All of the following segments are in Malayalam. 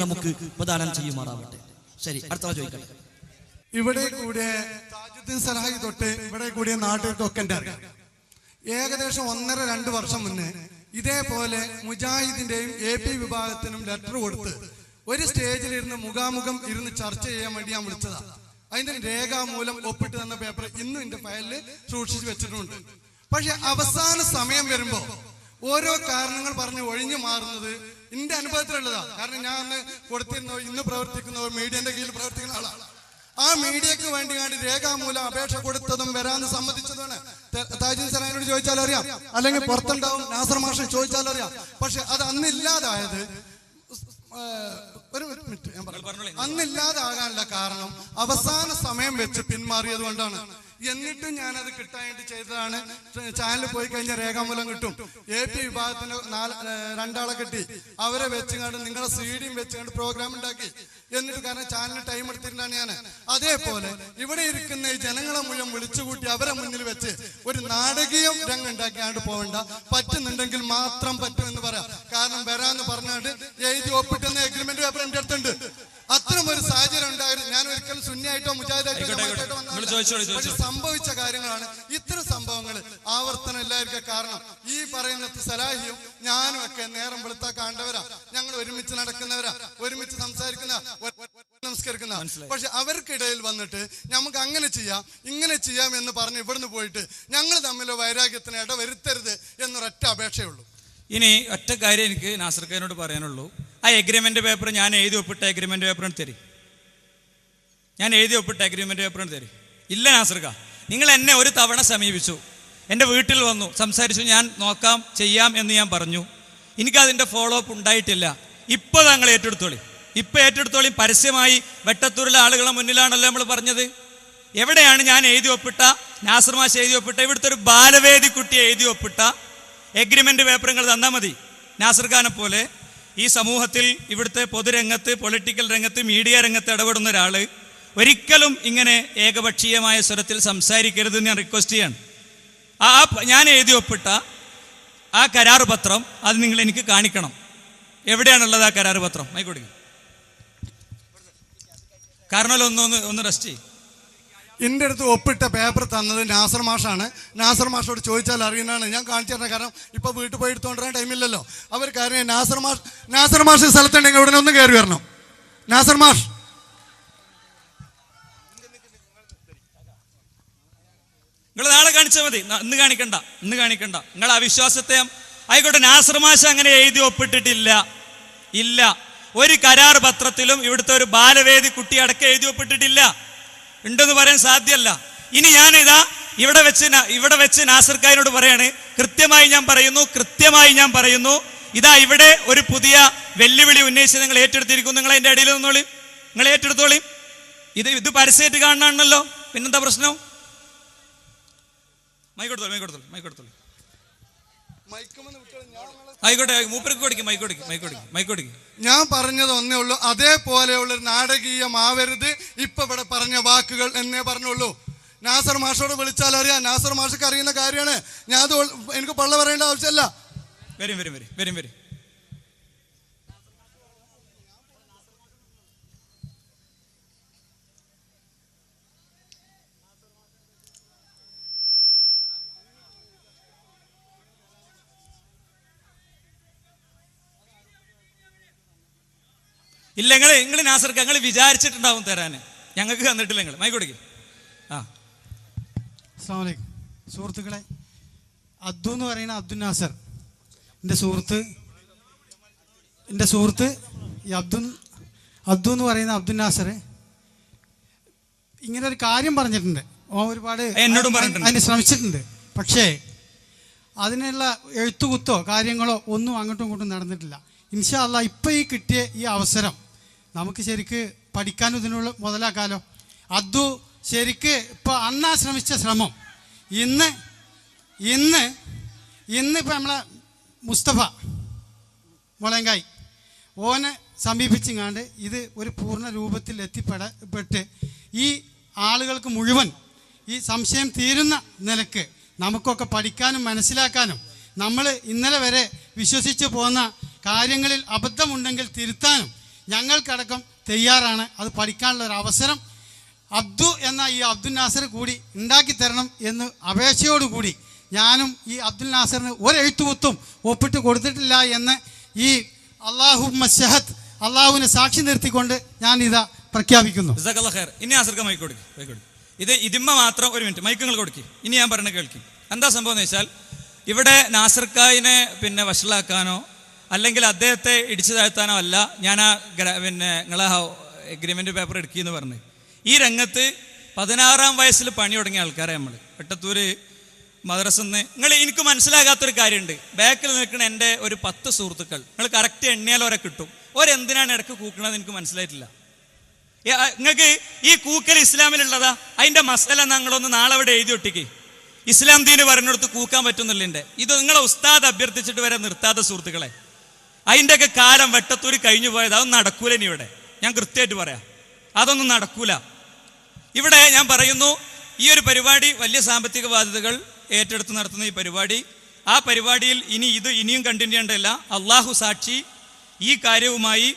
നമുക്ക് പ്രദാനം ചെയ്യുമാറാവട്ടെ. ശരി, അടുത്ത ചോദിക്കട്ടെ. ഇവിടെ കൂടിയ താജുദ്ദീൻ സലാഹി തൊട്ട് ഇവിടെ കൂടിയ നാട്ടുകാർക്കൊക്കെ എൻ്റെ അറിയാം. ഏകദേശം 1.5-2 വർഷം മുന്നേ ഇതേപോലെ മുജാഹിദിന്റെയും AP വിഭാഗത്തിനും ലെറ്റർ കൊടുത്ത് ഒരു സ്റ്റേജിലിരുന്ന് മുഖാമുഖം ഇരുന്ന് ചർച്ച ചെയ്യാൻ വേണ്ടി ഞാൻ വിളിച്ചതാ. അതിന്റെ രേഖാമൂലം ഒപ്പിട്ട് തന്ന പേപ്പർ ഇന്നും എന്റെ ഫയലിൽ സൂക്ഷിച്ചു വെച്ചിട്ടുണ്ട്. പക്ഷെ അവസാന സമയം വരുമ്പോ ഓരോ കാരണങ്ങൾ പറഞ്ഞ് ഒഴിഞ്ഞു മാറുന്നത് എന്റെ അനുഭവത്തിലുള്ളതാ. കാരണം ഞാൻ അന്ന് കൊടുത്തിരുന്ന ഇന്ന് പ്രവർത്തിക്കുന്ന മീഡിയന്റെ കീഴിൽ പ്രവർത്തിക്കുന്ന ആളാണ്. ആ മീഡിയക്ക് വേണ്ടി രേഖാമൂലം അപേക്ഷ കൊടുത്തതും വരാന്ന് സമ്മതിച്ചതാണ്. താജുദ്ദീൻ സലാഹിനോട് ചോദിച്ചാൽ അറിയാം, അല്ലെങ്കിൽ പുറത്തുണ്ടാവും നാസർ മാഷ് ചോദിച്ചാൽ അറിയാം. പക്ഷെ അത് അന്നില്ലാതായത് അന്നില്ലാതാകാനുള്ള കാരണം അവസാന സമയം വെച്ച് പിന്മാറിയത് കൊണ്ടാണ്. എന്നിട്ടും ഞാനത് കിട്ടാനായിട്ട് ചെയ്തതാണ്. ചാനലിൽ പോയി കഴിഞ്ഞാൽ രേഖാമൂലം കിട്ടും. AP വിഭാഗത്തിന് 2 ആളെ കിട്ടി. അവരെ വെച്ചുകൊണ്ട് നിങ്ങളെ CD വെച്ചുകൊണ്ട് പ്രോഗ്രാം ഉണ്ടാക്കി. എന്നിട്ട് കാരണം ചാനലിന് ടൈം എടുത്തിട്ടാണ് ഞാൻ. അതേപോലെ ഇവിടെ ഇരിക്കുന്ന ഈ ജനങ്ങളെ മുഴുവൻ വിളിച്ചുകൂട്ടി അവരെ മുന്നിൽ വെച്ച് ഒരു നാടകീയം രംഗം ഉണ്ടാക്കിയാണ്ട് പോകണ്ട. പറ്റുന്നുണ്ടെങ്കിൽ മാത്രം പറ്റുമെന്ന് പറയാം. കാരണം വരാന്ന് പറഞ്ഞാണ്ട് എഴുതി ഒപ്പിട്ടുന്ന എഗ്രിമെന്റ് പേപ്പർ എന്റെ അടുത്തുണ്ട്. അത്തരം ഒരു സാഹചര്യം ഉണ്ടായിരുന്നു. ഞാൻ ഒരിക്കലും സുന്നിയായിട്ടോ മുജാഹിദായിട്ടോ സംഭവിച്ച കാര്യങ്ങളാണ്. ഇത്തരം സംഭവങ്ങൾ ആവർത്തനം ഇല്ലായിരിക്കും. കാരണം ഈ പറയുന്ന സലാഹിയും ഞാനും ഒക്കെ നേരം വെളുത്താ കണ്ടവരാ. ഞങ്ങൾ ഒരുമിച്ച് നടക്കുന്നവരാ, ഒരുമിച്ച് സംസാരിക്കുന്ന, നമസ്കരിക്കുന്ന. പക്ഷെ അവർക്കിടയിൽ വന്നിട്ട് നമുക്ക് അങ്ങനെ ചെയ്യാം ഇങ്ങനെ ചെയ്യാം എന്ന് പറഞ്ഞ് ഇവിടുന്ന് പോയിട്ട് ഞങ്ങൾ തമ്മിൽ വൈരാഗ്യത്തിന് ഇടവരുത്തരുത് എന്നൊരൊറ്റ അപേക്ഷയുള്ളൂ. ഇനി ഒറ്റ കാര്യം എനിക്ക് നാസർ ഖാനോട് പറയാനുള്ളൂ. ആ എഗ്രിമെന്റ് പേപ്പർ ഞാൻ എഴുതി ഒപ്പിട്ട എഗ്രിമെന്റ് പേപ്പറിന് തരും. ഞാൻ എഴുതി ഒപ്പിട്ട എഗ്രിമെന്റ് പേപ്പറിന് തരും. ഇല്ല നാസർ ഖാൻ, നിങ്ങൾ എന്നെ ഒരു തവണ സമീപിച്ചു, എൻ്റെ വീട്ടിൽ വന്നു, സംസാരിച്ചു, ഞാൻ നോക്കാം ചെയ്യാം എന്ന് ഞാൻ പറഞ്ഞു. എനിക്കതിൻ്റെ ഫോളോ അപ്പ് ഉണ്ടായിട്ടില്ല. ഇപ്പോൾ താങ്കൾ ഏറ്റെടുത്തോളി, ഇപ്പം ഏറ്റെടുത്തോളി. പരസ്യമായി വെട്ടത്തൂരിലെ ആളുകളെ മുന്നിലാണല്ലോ നമ്മൾ പറഞ്ഞത്. എവിടെയാണ് ഞാൻ എഴുതി ഒപ്പിട്ട, നാസർ മാഷ് എഴുതി ഒപ്പിട്ട, ഇവിടുത്തെ ഒരു ബാലവേദി കുട്ടിയെ എഴുതി ഒപ്പിട്ട എഗ്രിമെന്റ് പേപ്പർ നിങ്ങൾ തന്നാൽ മതി. നാസർ ഖാനെ പോലെ ഈ സമൂഹത്തിൽ ഇവിടുത്തെ പൊതുരംഗത്ത്, പൊളിറ്റിക്കൽ രംഗത്ത്, മീഡിയ രംഗത്ത് ഇടപെടുന്ന ഒരാൾ ഒരിക്കലും ഇങ്ങനെ ഏകപക്ഷീയമായ സ്വരത്തിൽ സംസാരിക്കരുതെന്ന് ഞാൻ റിക്വസ്റ്റ് ചെയ്യാണ്. ഞാൻ എഴുതി ഒപ്പിട്ട ആ കരാർ പത്രം അത് നിങ്ങൾ എനിക്ക് കാണിക്കണം. എവിടെയാണുള്ളത് ആ കരാർ പത്രം? ആയിക്കോട്ടെ, കാരണം ഒന്ന് റെസ്റ്റ് ചെയ്യും. എൻ്റെ അടുത്ത് ഒപ്പിട്ട പേപ്പർ തന്നത് നാസർ മാഷാണ്. നാസർ മാഷോട് ചോദിച്ചാൽ അറിയുന്നതാണ്. ഞാൻ കാണിച്ചു തരണം. കാരണം ഇപ്പൊ വീട്ടിൽ പോയി എടുത്തോണ്ടിരാൻ ടൈമില്ലല്ലോ. അവർ കാര്യം നാസർ മാഷ് സ്ഥലത്തുണ്ടെങ്കിൽ ഉടനെ ഒന്ന് കയറി വരണം. നാസർ മാഷ് നിങ്ങൾ നാളെ കാണിച്ചാൽ മതി, ഇന്ന് കാണിക്കണ്ട. നിങ്ങൾ ആ വിശ്വാസത്തെ ആയിക്കോട്ടെ. നാസർ മാഷ് അങ്ങനെ എഴുതി ഒപ്പിട്ടിട്ടില്ല. ഇല്ല, ഒരു കരാർ പത്രത്തിലും ഇവിടുത്തെ ഒരു ബാലവേദി കുട്ടി അടക്കം എഴുതി ഒപ്പിട്ടിട്ടില്ല. ഉണ്ടെന്ന് പറയാൻ സാധ്യമല്ല. ഇനി ഞാനിതാ ഇവിടെ വെച്ച് നാസർ ഖാനോട് പറയാണ്, കൃത്യമായി ഞാൻ പറയുന്നു, ഇതാ ഇവിടെ ഒരു പുതിയ വെല്ലുവിളി ഉന്നയിച്ച് നിങ്ങൾ ഏറ്റെടുത്തിരിക്കുന്നു. നിങ്ങൾ അതിന്റെ ഇടയിൽ നിന്നോളി, നിങ്ങൾ ഏറ്റെടുത്തോളി. ഇത് പരസ്യമായിട്ട് കാണണമല്ലോ, പിന്നെന്താ പ്രശ്നം? മൈക്കൊടുത്തോളൂ. ആയിക്കോട്ടെ, മൂപ്പർക്ക് കൊടുക്കും, മൈക്കൊടുക്കും. ഞാൻ പറഞ്ഞത് ഒന്നേ ഉള്ളൂ. അതേപോലെയുള്ള ഒരു നാടകീയമാവരുത്. ഇപ്പൊ ഇവിടെ പറഞ്ഞ വാക്കുകൾ എന്നേ പറഞ്ഞുള്ളൂ. നാസർ മാഷോട് വിളിച്ചാൽ അറിയാം. നാസർ മാഷക്ക് അറിയുന്ന കാര്യമാണ്. ഞാൻ അത് എനിക്ക് പള്ള പറയേണ്ട ആവശ്യമല്ല. വരും. ഇല്ല, നിങ്ങൾ നാസർ ഖാൻ വിചാരിച്ചിട്ടുണ്ടാവും തരാന്, ഞങ്ങൾക്ക് തന്നിട്ടില്ല. നിങ്ങൾ മൈക്കൊടുക്കി. അസ്സലാമു അലൈക്കും സുഹൃത്തുക്കളെ. അബ്ദു എന്ന് പറയുന്ന അബ്ദുൽ നാസർ എൻ്റെ സുഹൃത്ത് ഈ അബ്ദു എന്ന് പറയുന്ന അബ്ദുൽ നാസർ ഇങ്ങനെ ഒരു കാര്യം പറഞ്ഞിട്ടുണ്ട്. ഒരുപാട് എന്നോടും പറഞ്ഞിട്ടുണ്ട്, അതിന് ശ്രമിച്ചിട്ടുണ്ട്. പക്ഷേ അതിനുള്ള എഴുത്തുകുത്തോ കാര്യങ്ങളോ ഒന്നും അങ്ങോട്ടും ഇങ്ങോട്ടും നടന്നിട്ടില്ല. ഇൻഷാ അല്ലാഹ് ഇപ്പം ഈ കിട്ടിയ ഈ അവസരം നമുക്ക് ശരിക്ക് പഠിക്കാനും ഇതിനുള്ള മുതലാക്കാലോ. അബ്ദു ശരിക്ക് ഇപ്പോൾ അന്നാ ശ്രമിച്ച ശ്രമം ഇന്നിപ്പോൾ നമ്മളെ മുസ്തഫ മുളങ്കായി ഓനെ സമീപിച്ചിങ്ങാണ്ട് ഇത് ഒരു പൂർണ്ണ രൂപത്തിൽ എത്തിപ്പെട്ട് ഈ ആളുകൾക്ക് മുഴുവൻ ഈ സംശയം തീരുന്ന നിലക്ക് നമുക്കൊക്കെ പഠിക്കാനും മനസ്സിലാക്കാനും നമ്മൾ ഇന്നലെ വരെ വിശ്വസിച്ച് പോന്ന കാര്യങ്ങളിൽ അബദ്ധമുണ്ടെങ്കിൽ തിരുത്താനും ഞങ്ങൾക്കടക്കം തയ്യാറാണ്. അത് പഠിക്കാനുള്ള ഒരു അവസരം അബ്ദു എന്ന ഈ അബ്ദുൽ നാസർ കൂടി ഉണ്ടാക്കി തരണം എന്ന് അപേക്ഷയോടുകൂടി ഞാനും ഈ അബ്ദുൽ നാസറിന് ഒരെഴുത്തുകുത്തും ഒപ്പിട്ട് കൊടുത്തിട്ടില്ല എന്ന് ഈ അള്ളാഹുവിനെ സാക്ഷി നിർത്തിക്കൊണ്ട് ഞാൻ ഇതാ പ്രഖ്യാപിക്കുന്നു. ഇനി നാസർക്ക് മൈക്ക് കൊടുക്കും. ഇത് ഇതിമ്മ മാത്രം ഒരു മിനിറ്റ് മൈക്കുകൾ കൊടുക്കും. ഇനി ഞാൻ പറഞ്ഞ കേൾക്കും. എന്താ സംഭവം എന്ന് വെച്ചാൽ ഇവിടെ നാസർക്കായിനെ പിന്നെ വഷളാക്കാനോ അല്ലെങ്കിൽ അദ്ദേഹത്തെ ഇടിച്ചു താഴ്ത്താനോ അല്ല ഞാൻ ആ നിങ്ങളെ എഗ്രിമെൻ്റ് പേപ്പർ എടുക്കുകയെന്ന് പറഞ്ഞ്. ഈ രംഗത്ത് 16-ാം വയസ്സിൽ പണി തുടങ്ങിയ ആൾക്കാരെ നമ്മൾ വെട്ടത്തൂര് മദ്രസന്ന് എനിക്ക് മനസ്സിലാകാത്തൊരു കാര്യമുണ്ട്. ബാക്കിൽ നിൽക്കുന്ന എൻ്റെ ഒരു 10 സുഹൃത്തുക്കൾ നിങ്ങൾ കറക്റ്റ് എണ്ണിയാൽ ഓരെ കിട്ടും. ഓരെന്തിനാണ് ഇടയ്ക്ക് കൂക്കണത് എനിക്ക് മനസ്സിലായിട്ടില്ല. നിങ്ങൾക്ക് ഈ കൂക്കൽ ഇസ്ലാമിലുള്ളതാ? അതിൻ്റെ മസല ഞങ്ങളൊന്ന് നാളെ അവിടെ എഴുതി ഒട്ടിക്ക്. ഇസ്ലാം ദീന് പറഞ്ഞെടുത്ത് കൂക്കാൻ പറ്റുന്നില്ല. ഇത് നിങ്ങളെ ഉസ്താദ് അഭ്യർത്ഥിച്ചിട്ട് വരെ നിർത്താത്ത സുഹൃത്തുക്കളെ, അതിൻ്റെയൊക്കെ കാലം വെട്ടത്തൂര് കഴിഞ്ഞു പോയത്. അതൊന്നും നടക്കൂല. ഇനി ഇവിടെ ഞാൻ കൃത്യമായിട്ട് പറയാം, അതൊന്നും നടക്കൂല. ഇവിടെ ഞാൻ പറയുന്നു, ഈ ഒരു പരിപാടി വലിയ സാമ്പത്തിക ബാധ്യതകൾ ഏറ്റെടുത്ത് നടത്തുന്ന ഈ പരിപാടി, ആ പരിപാടിയിൽ ഇനിയും കണ്ടിന്യൂ ചെയ്യേണ്ടതില്ല. അള്ളാഹു സാക്ഷി, ഈ കാര്യവുമായി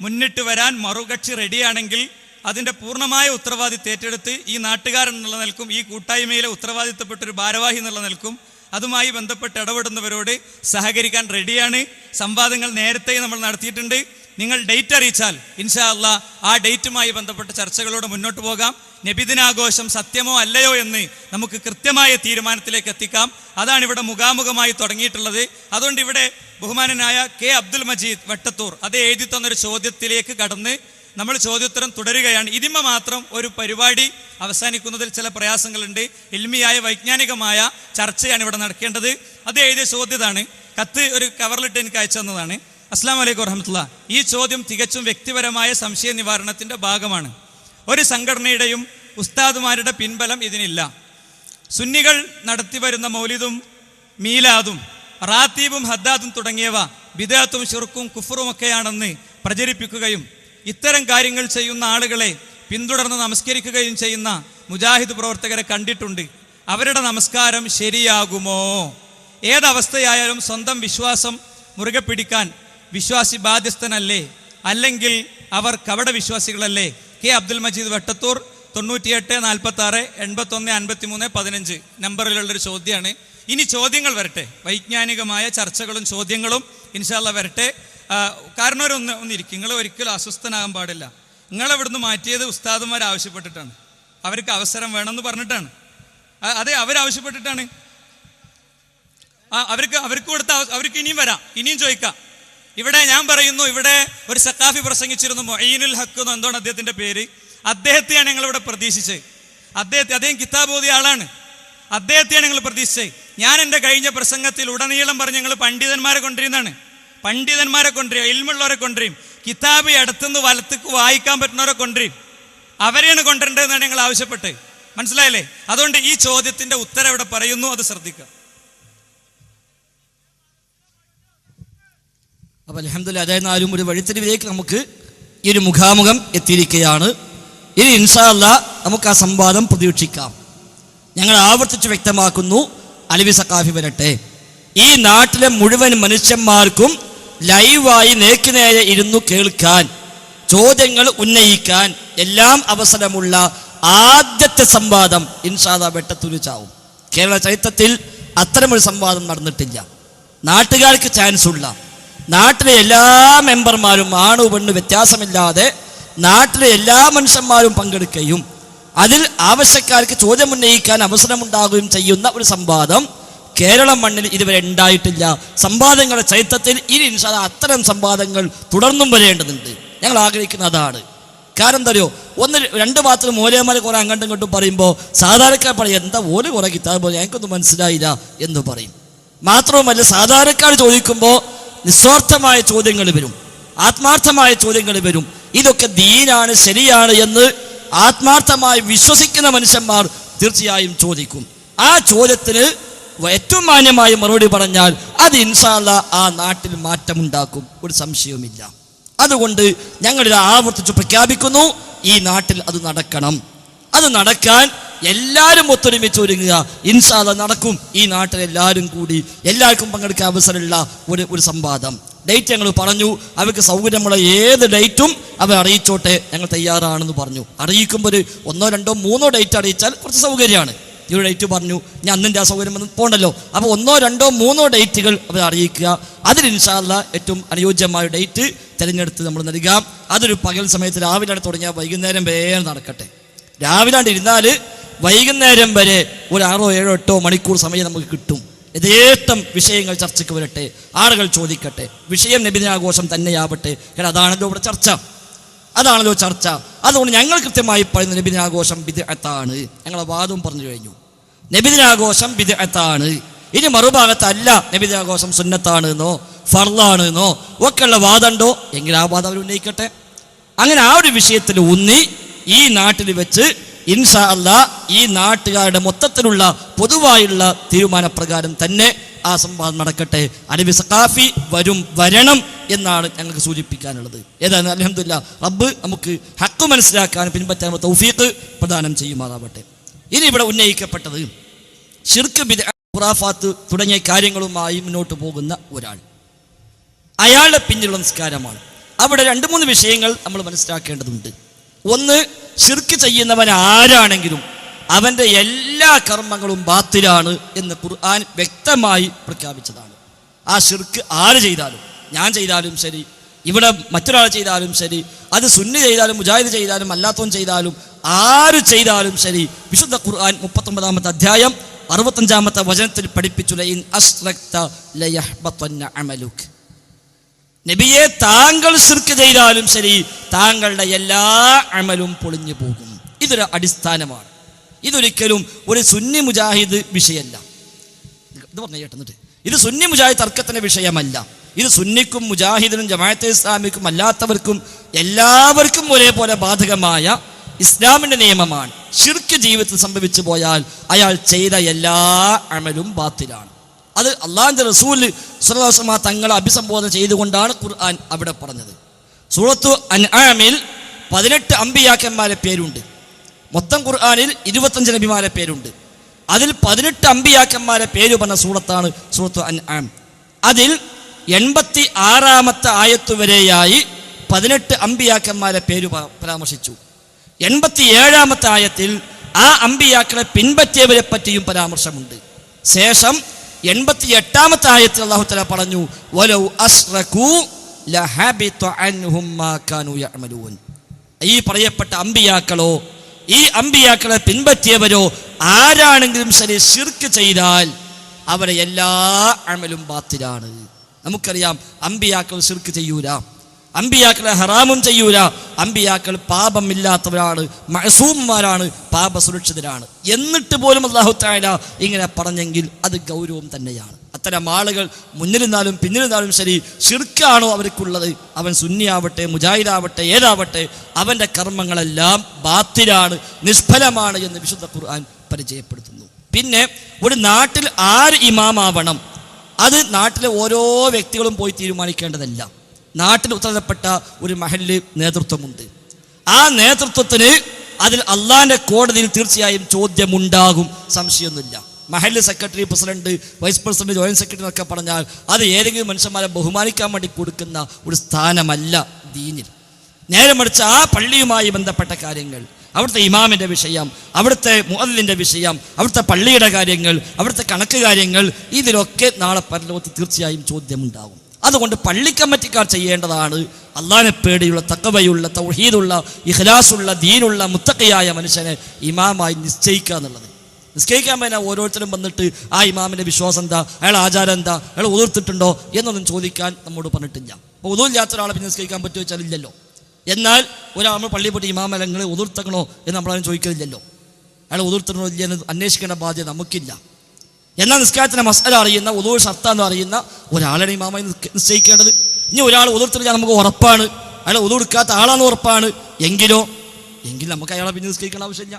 മുന്നിട്ട് വരാൻ മറുകക്ഷി റെഡിയാണെങ്കിൽ അതിൻ്റെ പൂർണ്ണമായ ഉത്തരവാദിത്വം ഏറ്റെടുത്ത് ഈ നാട്ടുകാരൻ എന്നുള്ള നിൽക്കും, ഈ കൂട്ടായ്മയിലെ ഉത്തരവാദിത്തപ്പെട്ടൊരു ഭാരവാഹി എന്നുള്ള നിൽക്കും അതുമായി ബന്ധപ്പെട്ട് ഇടപെടുന്നവരോട് സഹകരിക്കാൻ റെഡിയാണ്. സംവാദങ്ങൾ നേരത്തെ നമ്മൾ നടത്തിയിട്ടുണ്ട്. നിങ്ങൾ ഡേറ്റ് അറിയിച്ചാൽ ഇൻഷാ അല്ലാഹ് ആ ഡേറ്റുമായി ബന്ധപ്പെട്ട ചർച്ചകളോട് മുന്നോട്ട് പോകാം. നബിദിനാഘോഷം സത്യമോ അല്ലയോ എന്ന് നമുക്ക് കൃത്യമായ തീരുമാനത്തിലേക്ക് എത്തിക്കാം. അതാണ് ഇവിടെ മുഖാമുഖമായി തുടങ്ങിയിട്ടുള്ളത്. അതുകൊണ്ട് ഇവിടെ ബഹുമാനനായ കെ അബ്ദുൽ മജീദ് വെട്ടത്തൂർ അത് എഴുതി തന്നൊരു ചോദ്യത്തിലേക്ക് കടന്ന് നമ്മൾ ചോദ്യോത്തരം തുടരുകയാണ്. ഇതിന്മ മാത്രം ഒരു പരിപാടി അവസാനിക്കുന്നതിൽ ചില പ്രയാസങ്ങളുണ്ട്. ഇൽമിയായ വൈജ്ഞാനികമായ ചർച്ചയാണ് ഇവിടെ നടക്കേണ്ടത്. അത് എഴുതിയ ചോദ്യതാണ്. കത്ത് ഒരു കവറിലിട്ട് എനിക്ക് അയച്ചു തന്നതാണ്. അസ്സലാമു അലൈക്കും വറഹ്മത്തുള്ളാഹി. ഈ ചോദ്യം തികച്ചും വ്യക്തിപരമായ സംശയ നിവാരണത്തിൻ്റെ ഭാഗമാണ്. ഒരു സംഘടനയുടെയും ഉസ്താദുമാരുടെ പിൻബലം ഇതിനില്ല. സുന്നികൾ നടത്തിവരുന്ന മൗലിദും മീലാദും റാത്തീബും ഹദ്ദാദും തുടങ്ങിയവ ബിദഅത്തും ശിർക്കും കുഫറുമൊക്കെയാണെന്ന് പ്രചരിപ്പിക്കുകയും ഇത്തരം കാര്യങ്ങൾ ചെയ്യുന്ന ആളുകളെ പിന്തുടർന്ന് നമസ്കരിക്കുകയും ചെയ്യുന്ന മുജാഹിദ് പ്രവർത്തകരെ കണ്ടിട്ടുണ്ട്. അവരുടെ നമസ്കാരം ശരിയാകുമോ? ഏതവസ്ഥയായാലും സ്വന്തം വിശ്വാസം മുറുകെ പിടിക്കാൻ വിശ്വാസി ബാധ്യസ്ഥനല്ലേ? അല്ലെങ്കിൽ അവർ കപട വിശ്വാസികളല്ലേ? കെ അബ്ദുൽ മജീദ് വെട്ടത്തൂർ 98 46 81 53 15 നമ്പറിലുള്ളൊരു ചോദ്യമാണ്. ഇനി ചോദ്യങ്ങൾ വരട്ടെ, വൈജ്ഞാനികമായ ചർച്ചകളും ചോദ്യങ്ങളും ഇൻഷാ അല്ലാഹ് വരട്ടെ. കാരണവരൊന്നിരിക്കും, നിങ്ങൾ ഒരിക്കലും അസ്വസ്ഥനാകാൻ പാടില്ല. നിങ്ങളെവിടുന്ന് മാറ്റിയത് ഉസ്താദുമാർ ആവശ്യപ്പെട്ടിട്ടാണ്, അവർക്ക് അവസരം വേണമെന്ന് പറഞ്ഞിട്ടാണ്. അതെ, അവരാവശ്യപ്പെട്ടിട്ടാണ്. അവർക്ക് കൊടുത്ത അവർക്ക് ഇനിയും വരാം, ഇനിയും ചോദിക്കാം. ഇവിടെ ഞാൻ പറയുന്നു, ഇവിടെ ഒരു സഖാഫി പ്രസംഗിച്ചിരുന്നു, മൊയ്നുൽ ഹക്ക് എന്ന് എന്താണ് അദ്ദേഹത്തിൻ്റെ പേര്. അദ്ദേഹത്തെയാണ് ഞങ്ങളിവിടെ പ്രതീക്ഷിച്ചത്. അദ്ദേഹം കിതാബ് ഓതിയ ആളാണ്. അദ്ദേഹത്തെയാണ് ഞങ്ങൾ പ്രതീക്ഷിച്ചത്. ഞാൻ എൻ്റെ കഴിഞ്ഞ പ്രസംഗത്തിൽ ഉടനീളം പറഞ്ഞ് ഞങ്ങൾ പണ്ഡിതന്മാരെ കൊണ്ടിരുന്നതാണ്. പണ്ഡിതന്മാരെ കൊണ്ടുവരും, ഇൽമുള്ളവരെ കൊണ്ടുവരും, കിതാബ് അടുത്തുനിന്ന് വലത്തേക്ക് വായിക്കാൻ പറ്റുന്നവരെ കൊണ്ടുവരും. അവരെയാണ് കൊണ്ടുവരേണ്ടതെന്നാണ് ഞങ്ങൾ ആവശ്യപ്പെട്ടത്. മനസ്സിലായില്ലേ? അതുകൊണ്ട് ഈ ചോദ്യത്തിൻ്റെ ഉത്തരം ഇവിടെ പറയുന്നു, അത് ശ്രദ്ധിക്കുക. അപ്പോൾ അൽഹംദുലില്ലാഹ്, അതായിരുന്നാലും ഒരു വഴിത്തിരിവിലേക്ക് നമുക്ക് ഈ ഒരു മുഖാമുഖം എത്തിയിരിക്കുകയാണ്. ഇനി ഇൻഷാ അല്ലാഹ് നമുക്ക് ആ സംവാദം പ്രതീക്ഷിക്കാം. ഞങ്ങൾ ആവർത്തിച്ച് വ്യക്തമാക്കുന്നു, അലവി സഖാഫി വരട്ടെ. ഈ നാട്ടിലെ മുഴുവൻ മനുഷ്യന്മാർക്കും ലൈവായി നേർക്കുനേരെ ഇരുന്നു കേൾക്കാൻ, ചോദ്യങ്ങൾ ഉന്നയിക്കാൻ എല്ലാം അവസരമുള്ള ആദ്യത്തെ സംവാദം ഇൻഷാ അല്ലാഹ് വെട്ടത്തൂര് ചാവും. കേരള ചരിത്രത്തിൽ അത്തരമൊരു സംവാദം നടന്നിട്ടില്ല. നാട്ടുകാർക്ക് ചാൻസ് ഉള്ള, നാട്ടിലെ എല്ലാ മെമ്പർമാരും ആണു പെണ്ണ് വ്യത്യാസമില്ലാതെ നാട്ടിലെ എല്ലാ മനുഷ്യന്മാരും പങ്കെടുക്കുകയും അതിൽ ആവശ്യക്കാർക്ക് ചോദ്യമുന്നയിക്കാൻ അവസരമുണ്ടാകുകയും ചെയ്യുന്ന ഒരു സംവാദം കേരളം മണ്ണിൽ ഇതുവരെ ഉണ്ടായിട്ടില്ല. സംവാദങ്ങളുടെ ചരിത്രത്തിൽ ഇനി ഇൻഷാ അല്ലാഹ് അത്തരം സംവാദങ്ങൾ തുടർന്നും വരേണ്ടതുണ്ട്. ഞങ്ങൾ ആഗ്രഹിക്കുന്ന അതാണ്. കാരണം എന്താ അറിയോ, 1-2 മാത്രം മൂലയന്മാരെ കുറെ അങ്ങോട്ടും ഇങ്ങോട്ടും പറയുമ്പോൾ സാധാരണക്കാർ പറയും, എന്താ ഓല് കുറെ കിതാബ് പോലെ ഞങ്ങൾക്കൊന്നും മനസ്സിലായില്ല എന്ന് പറയും. മാത്രവുമല്ല, സാധാരണക്കാർ ചോദിക്കുമ്പോൾ നിസ്വാർത്ഥമായ ചോദ്യങ്ങൾ വരും, ആത്മാർത്ഥമായ ചോദ്യങ്ങൾ വരും. ഇതൊക്കെ ദീനാണ്, ശരിയാണ് എന്ന് ആത്മാർത്ഥമായി വിശ്വസിക്കുന്ന മനുഷ്യന്മാർ തീർച്ചയായും ചോദിക്കും. ആ ചോദ്യത്തിന് ഏറ്റവും മാന്യമായ മറുപടി പറഞ്ഞാൽ അത് ഇൻഷാ അല്ലാഹ് ആ നാട്ടിൽ മാറ്റമുണ്ടാക്കും, ഒരു സംശയവുമില്ല. അതുകൊണ്ട് ഞങ്ങളിത് ആവർത്തിച്ച് പ്രഖ്യാപിക്കുന്നു, ഈ നാട്ടിൽ അത് നടക്കണം. അത് നടക്കാൻ എല്ലാവരും ഒത്തൊരുമിച്ച് ഒരുങ്ങുക. ഇൻഷാ അല്ലാഹ് നടക്കും. ഈ നാട്ടിൽ എല്ലാവരും കൂടി എല്ലാവർക്കും പങ്കെടുക്കാൻ അവസരമുള്ള ഒരു സംവാദം. ഡേറ്റ് ഞങ്ങൾ പറഞ്ഞു. അവർക്ക് സൗകര്യമുള്ള ഏത് ഡേറ്റും അവർ അറിയിച്ചോട്ടെ, ഞങ്ങൾ തയ്യാറാണെന്ന് പറഞ്ഞു. അറിയിക്കുമ്പോൾ ഒരു 1, 2, 3 ഡേറ്റ് അറിയിച്ചാൽ കുറച്ച് സൗകര്യമാണ്. ഈ ഒരു ഡേറ്റ് പറഞ്ഞു, ഞാൻ അന്നിൻ്റെ ആ സൗകര്യം വന്ന് പോകണ്ടല്ലോ. അപ്പോൾ 1, 2, 3 ഡേറ്റുകൾ അവർ അറിയിക്കുക. അതിൽ ഇൻഷാ അല്ലാഹ് ഏറ്റവും അനുയോജ്യമായ ഡേറ്റ് തിരഞ്ഞെടുത്ത് നമ്മൾ നൽകുക. അതൊരു പകൽ സമയത്ത് രാവിലെ തുടങ്ങിയാൽ വൈകുന്നേരം വരെ നടക്കട്ടെ. രാവിലെ ഇരുന്നാൽ വൈകുന്നേരം വരെ ഒരു 6, 7, 8 മണിക്കൂർ സമയം നമുക്ക് കിട്ടും. യഥേഷ്ടം വിഷയങ്ങൾ ചർച്ചയ്ക്ക് വരട്ടെ, ആളുകൾ ചോദിക്കട്ടെ. വിഷയം നബിദിനാഘോഷം തന്നെയാവട്ടെ. കാരണം അതാണല്ലോ ഇവിടെ ചർച്ച, അതാണല്ലോ ചർച്ച. അതുകൊണ്ട് ഞങ്ങൾ കൃത്യമായി പറയുന്ന നബിദിനാഘോഷം ബിദ്അത്താണ്. ഞങ്ങളെ വാദവും പറഞ്ഞു കഴിഞ്ഞു. നബിദിനാഘോഷം ബിദ്അത്താണ്. ഇനി മറുഭാഗത്തല്ല നബിദിനാഘോഷം സുന്നത്താണ് എന്നോ ഫർളാണ് എന്നോ ഒക്കെയുള്ള വാദമുണ്ടോ എങ്കിൽ ആ വാദം അവർ ഉന്നയിക്കട്ടെ. അങ്ങനെ ആ ഒരു വിഷയത്തിൽ ഊന്നി ഈ നാട്ടിൽ വെച്ച് ഇൻഷാ അല്ലാഹ് ഈ നാട്ടുകാരുടെ മൊത്തത്തിലുള്ള പൊതുവായുള്ള തീരുമാനപ്രകാരം തന്നെ ആ സംവാദം നടക്കട്ടെ. അലവി സഖാഫി വരണം എന്നാണ് ഞങ്ങൾക്ക് സൂചിപ്പിക്കാനുള്ളത്. ഏതായാലും അൽഹംദുലില്ലാഹ് റബ്ബ് നമുക്ക് ഹക്ക് മനസ്സിലാക്കാൻ പിൻപറ്റാനുള്ള തൗഫീഖ് പ്രദാനം ചെയ്യുമാറാവട്ടെ. ഇനി ഇവിടെ ഉന്നയിക്കപ്പെട്ടത് ശിർക്ക്, ബിദ്അത്ത്, ഖുറാഫാത്ത് തുടങ്ങിയ കാര്യങ്ങളുമായി മുന്നോട്ട് പോകുന്ന ഒരാൾ, അയാളുടെ പിന്നിലുള്ള നിസ്കാരമാണ്. അവിടെ 2-3 വിഷയങ്ങൾ നമ്മൾ മനസ്സിലാക്കേണ്ടതുണ്ട്. ഒന്ന്, ശിർക്ക് ചെയ്യുന്നവൻ ആരാണെങ്കിലും അവൻ്റെ എല്ലാ കർമ്മങ്ങളും ബാത്തിലാണ് എന്ന് ഖുർആൻ വ്യക്തമായി പ്രഖ്യാപിച്ചതാണ്. ആ ശിർക്ക് ആര് ചെയ്താലും, ഞാൻ ചെയ്താലും ശരി, ഇവിടെ മറ്റൊരാൾ ചെയ്താലും ശരി, അത് സുന്നി ചെയ്താലും മുജാഹിദ് ചെയ്താലും അല്ലാത്തവൻ ചെയ്താലും ആര് ചെയ്താലും ശരി, വിശുദ്ധ ഖുർആൻ 39-ാമത്തെ അധ്യായം 65-ാമത്തെ വചനത്തിൽ പഠിപ്പിച്ചു, ലഇൻ അശ്റക്ത ലയഹ്ബതന്ന അമലുക. നബിയെ, താങ്കൾ ശിർക്ക് ചെയ്താലും ശരി താങ്കളുടെ എല്ലാ അമലും പൊളിഞ്ഞു പോകും. ഇതൊരു അടിസ്ഥാനമാണ്. ഇതൊരിക്കലും ഒരു സുന്നി മുജാഹിദ് വിഷയമല്ല. ഇത് പറഞ്ഞു കേട്ടെന്നിട്ട്, ഇത് സുന്നി മുജാഹിദ് തർക്കത്തിന്റെ വിഷയമല്ല. ഇത് സുന്നിക്കും മുജാഹിദിനും ജമാഅത്തെ ഇസ്ലാമിക്കും അല്ലാത്തവർക്കും എല്ലാവർക്കും ഒരേപോലെ ബാധകമായ ഇസ്ലാമിന്റെ നിയമമാണ്. ശിർക്ക് ജീവിതത്തിൽ സംഭവിച്ചു പോയാൽ അയാൾ ചെയ്ത എല്ലാ അമലും ബാത്തിലാണ്. അത് അള്ളാഹുവിന്റെ റസൂൽ സ്വല്ലല്ലാഹു അലൈഹി വസല്ലം തങ്ങളെ അഭിസംബോധന ചെയ്തുകൊണ്ടാണ് ഖുർആൻ അവിടെ പറഞ്ഞത്. സൂറത്തു അൻആമിൽ 18 അമ്പിയാക്കന്മാരെ പേരുണ്ട്. മൊത്തം ഖുർആനിൽ 25 നബിമാരെ പേരുണ്ട്. അതിൽ 18 അമ്പിയാക്കന്മാരെ പേര് പറഞ്ഞ സൂറത്താണ് സൂറത്തു അൻആം. അതിൽ 86-ാമത്തെ ആയത്ത് വരെയായി 18 അമ്പിയാക്കന്മാരെ പേര് പരാമർശിച്ചു. 87-ാമത്തെ ആയത്തിൽ ആ അമ്പിയാക്കളെ പിൻപറ്റിയവരെ പറ്റിയും പരാമർശമുണ്ട്. ശേഷം 88-ാമത്തെ ആയത്തിൽ അല്ലാഹു തആല പറഞ്ഞു, വലൗ അസ്റകൂ ലഹബിത അൻഹും മാ കാനൂ യഅമലൂൻ. ഈ പറയപ്പെട്ട അമ്പിയാക്കളോ ഈ അമ്പിയാക്കളെ പിൻപറ്റിയവരോ ആരാണെങ്കിലും ശരി ശിർക്ക് ചെയ്താൽ അവരെ എല്ലാ അമലും ബാത്തിലാണ്. നമുക്കറിയാം, അമ്പിയാക്കൾ ശിർക്ക് ചെയ്യൂല, അമ്പിയാക്കളെ ഹറാമും ചെയ്യൂല. അമ്പിയാക്കൾ പാപമില്ലാത്തവരാണ്, മഅസൂമാരാണ്, പാപസുരക്ഷിതരാണ്. എന്നിട്ട് പോലും അല്ലാഹു തആല ഇങ്ങനെ പറഞ്ഞെങ്കിൽ അത് ഗൗരവം തന്നെയാണ്. അത്തരം ആളുകൾ മുന്നിലിരുന്നാലും പിന്നിലിരുന്നാലും ശരി, ശിർക്കാണോ അവർക്കുള്ളത്, അവൻ സുന്നിയാവട്ടെ മുജാഹിദാവട്ടെ ഏതാവട്ടെ, അവൻ്റെ കർമ്മങ്ങളെല്ലാം ബാത്തിലാണ്, നിഷ്ഫലമാണ് എന്ന് വിശുദ്ധ ഖുർആൻ പരിചയപ്പെടുത്തുന്നു. പിന്നെ ഒരു നാട്ടിൽ ആര് ഇമാമാവണം, അത് നാട്ടിലെ ഓരോ വ്യക്തികളും പോയി തീരുമാനിക്കേണ്ടതല്ല. നാട്ടിൽ ഉത്തരപ്പെട്ട ഒരു മഹല്ല് നേതൃത്വമുണ്ട്. ആ നേതൃത്വത്തിന് അതിൽ അള്ളാഹിന്റെ കോടതിയിൽ തീർച്ചയായും ചോദ്യമുണ്ടാകും, സംശയമൊന്നുമില്ല. മഹല്ല് secretary, president, vice president, joint secretary എന്നൊക്കെ പറഞ്ഞാൽ അത് ഏതെങ്കിലും മനുഷ്യന്മാരെ ബഹുമാനിക്കാൻ വേണ്ടി കൊടുക്കുന്ന ഒരു സ്ഥാനമല്ല ദീനിൽ. നേരെ മറിച്ച് ആ പള്ളിയുമായി ബന്ധപ്പെട്ട കാര്യങ്ങൾ, അവിടുത്തെ ഇമാമിൻ്റെ വിഷയം, അവിടുത്തെ മുഅദ്ദിന്റെ വിഷയം, അവിടുത്തെ പള്ളിയുടെ കാര്യങ്ങൾ, അവിടുത്തെ കണക്ക് കാര്യങ്ങൾ, ഇതിലൊക്കെ നാളെ പരലോകത്ത് തീർച്ചയായും ചോദ്യമുണ്ടാകും. അതുകൊണ്ട് പള്ളി കമ്മിറ്റിക്കാർ ചെയ്യേണ്ടതാണ് അള്ളാഹിനെ പേടിയുള്ള, തഖ്വയുള്ള, തൗഹീദുള്ള, ഇഖ്ലാസുള്ള, ദീനുള്ള, മുത്തഖിയായ മനുഷ്യനെ ഇമാമായി നിശ്ചയിക്കുക എന്നുള്ളത്. നിശ്ചയിക്കാൻ വേണ്ടി ഓരോരുത്തരും വന്നിട്ട് ആ ഇമാമിൻ്റെ വിശ്വാസം എന്താ, അയാൾ ആചാരം എന്താ, അയാൾ ഉതിർത്തിട്ടുണ്ടോ എന്നൊന്നും ചോദിക്കാൻ നമ്മോട് പറഞ്ഞിട്ടില്ല. അപ്പോൾ ഉതിരില്ലാത്ത ഒരാളെ പിന്നെ നിശ്ചയിക്കാൻ പറ്റുമോ വെച്ചാൽ ഇല്ലല്ലോ. എന്നാൽ ഒരാൾ നമ്മൾ പള്ളിയിൽ പോയിട്ട് ഇമാമലങ്ങൾ ഉതിർത്തക്കണോ എന്ന് നമ്മളാരും ചോദിക്കുന്നില്ലല്ലോ. അയാൾ ഉതിർത്തണോ ഇല്ല എന്ന് അന്വേഷിക്കേണ്ട ബാധ്യത നമുക്കില്ല. എന്നാൽ നിസ്കാരത്തിൻ്റെ മസ്അല അറിയുന്ന, ഉദൂർ ഷർത്താന്ന് അറിയുന്ന ഒരാളാണ് ഇമാമായി നിശ്ചയിക്കേണ്ടത്. ഇനി ഒരാൾ ഉതിർത്തിട്ട് നമുക്ക് ഉറപ്പാണ്, അയാൾ ഉതിർക്കാത്ത ആളാന്ന് ഉറപ്പാണ് എങ്കിൽ നമുക്ക് അയാളെ പിന്നെ നിസ്കരിക്കേണ്ട ആവശ്യമില്ല.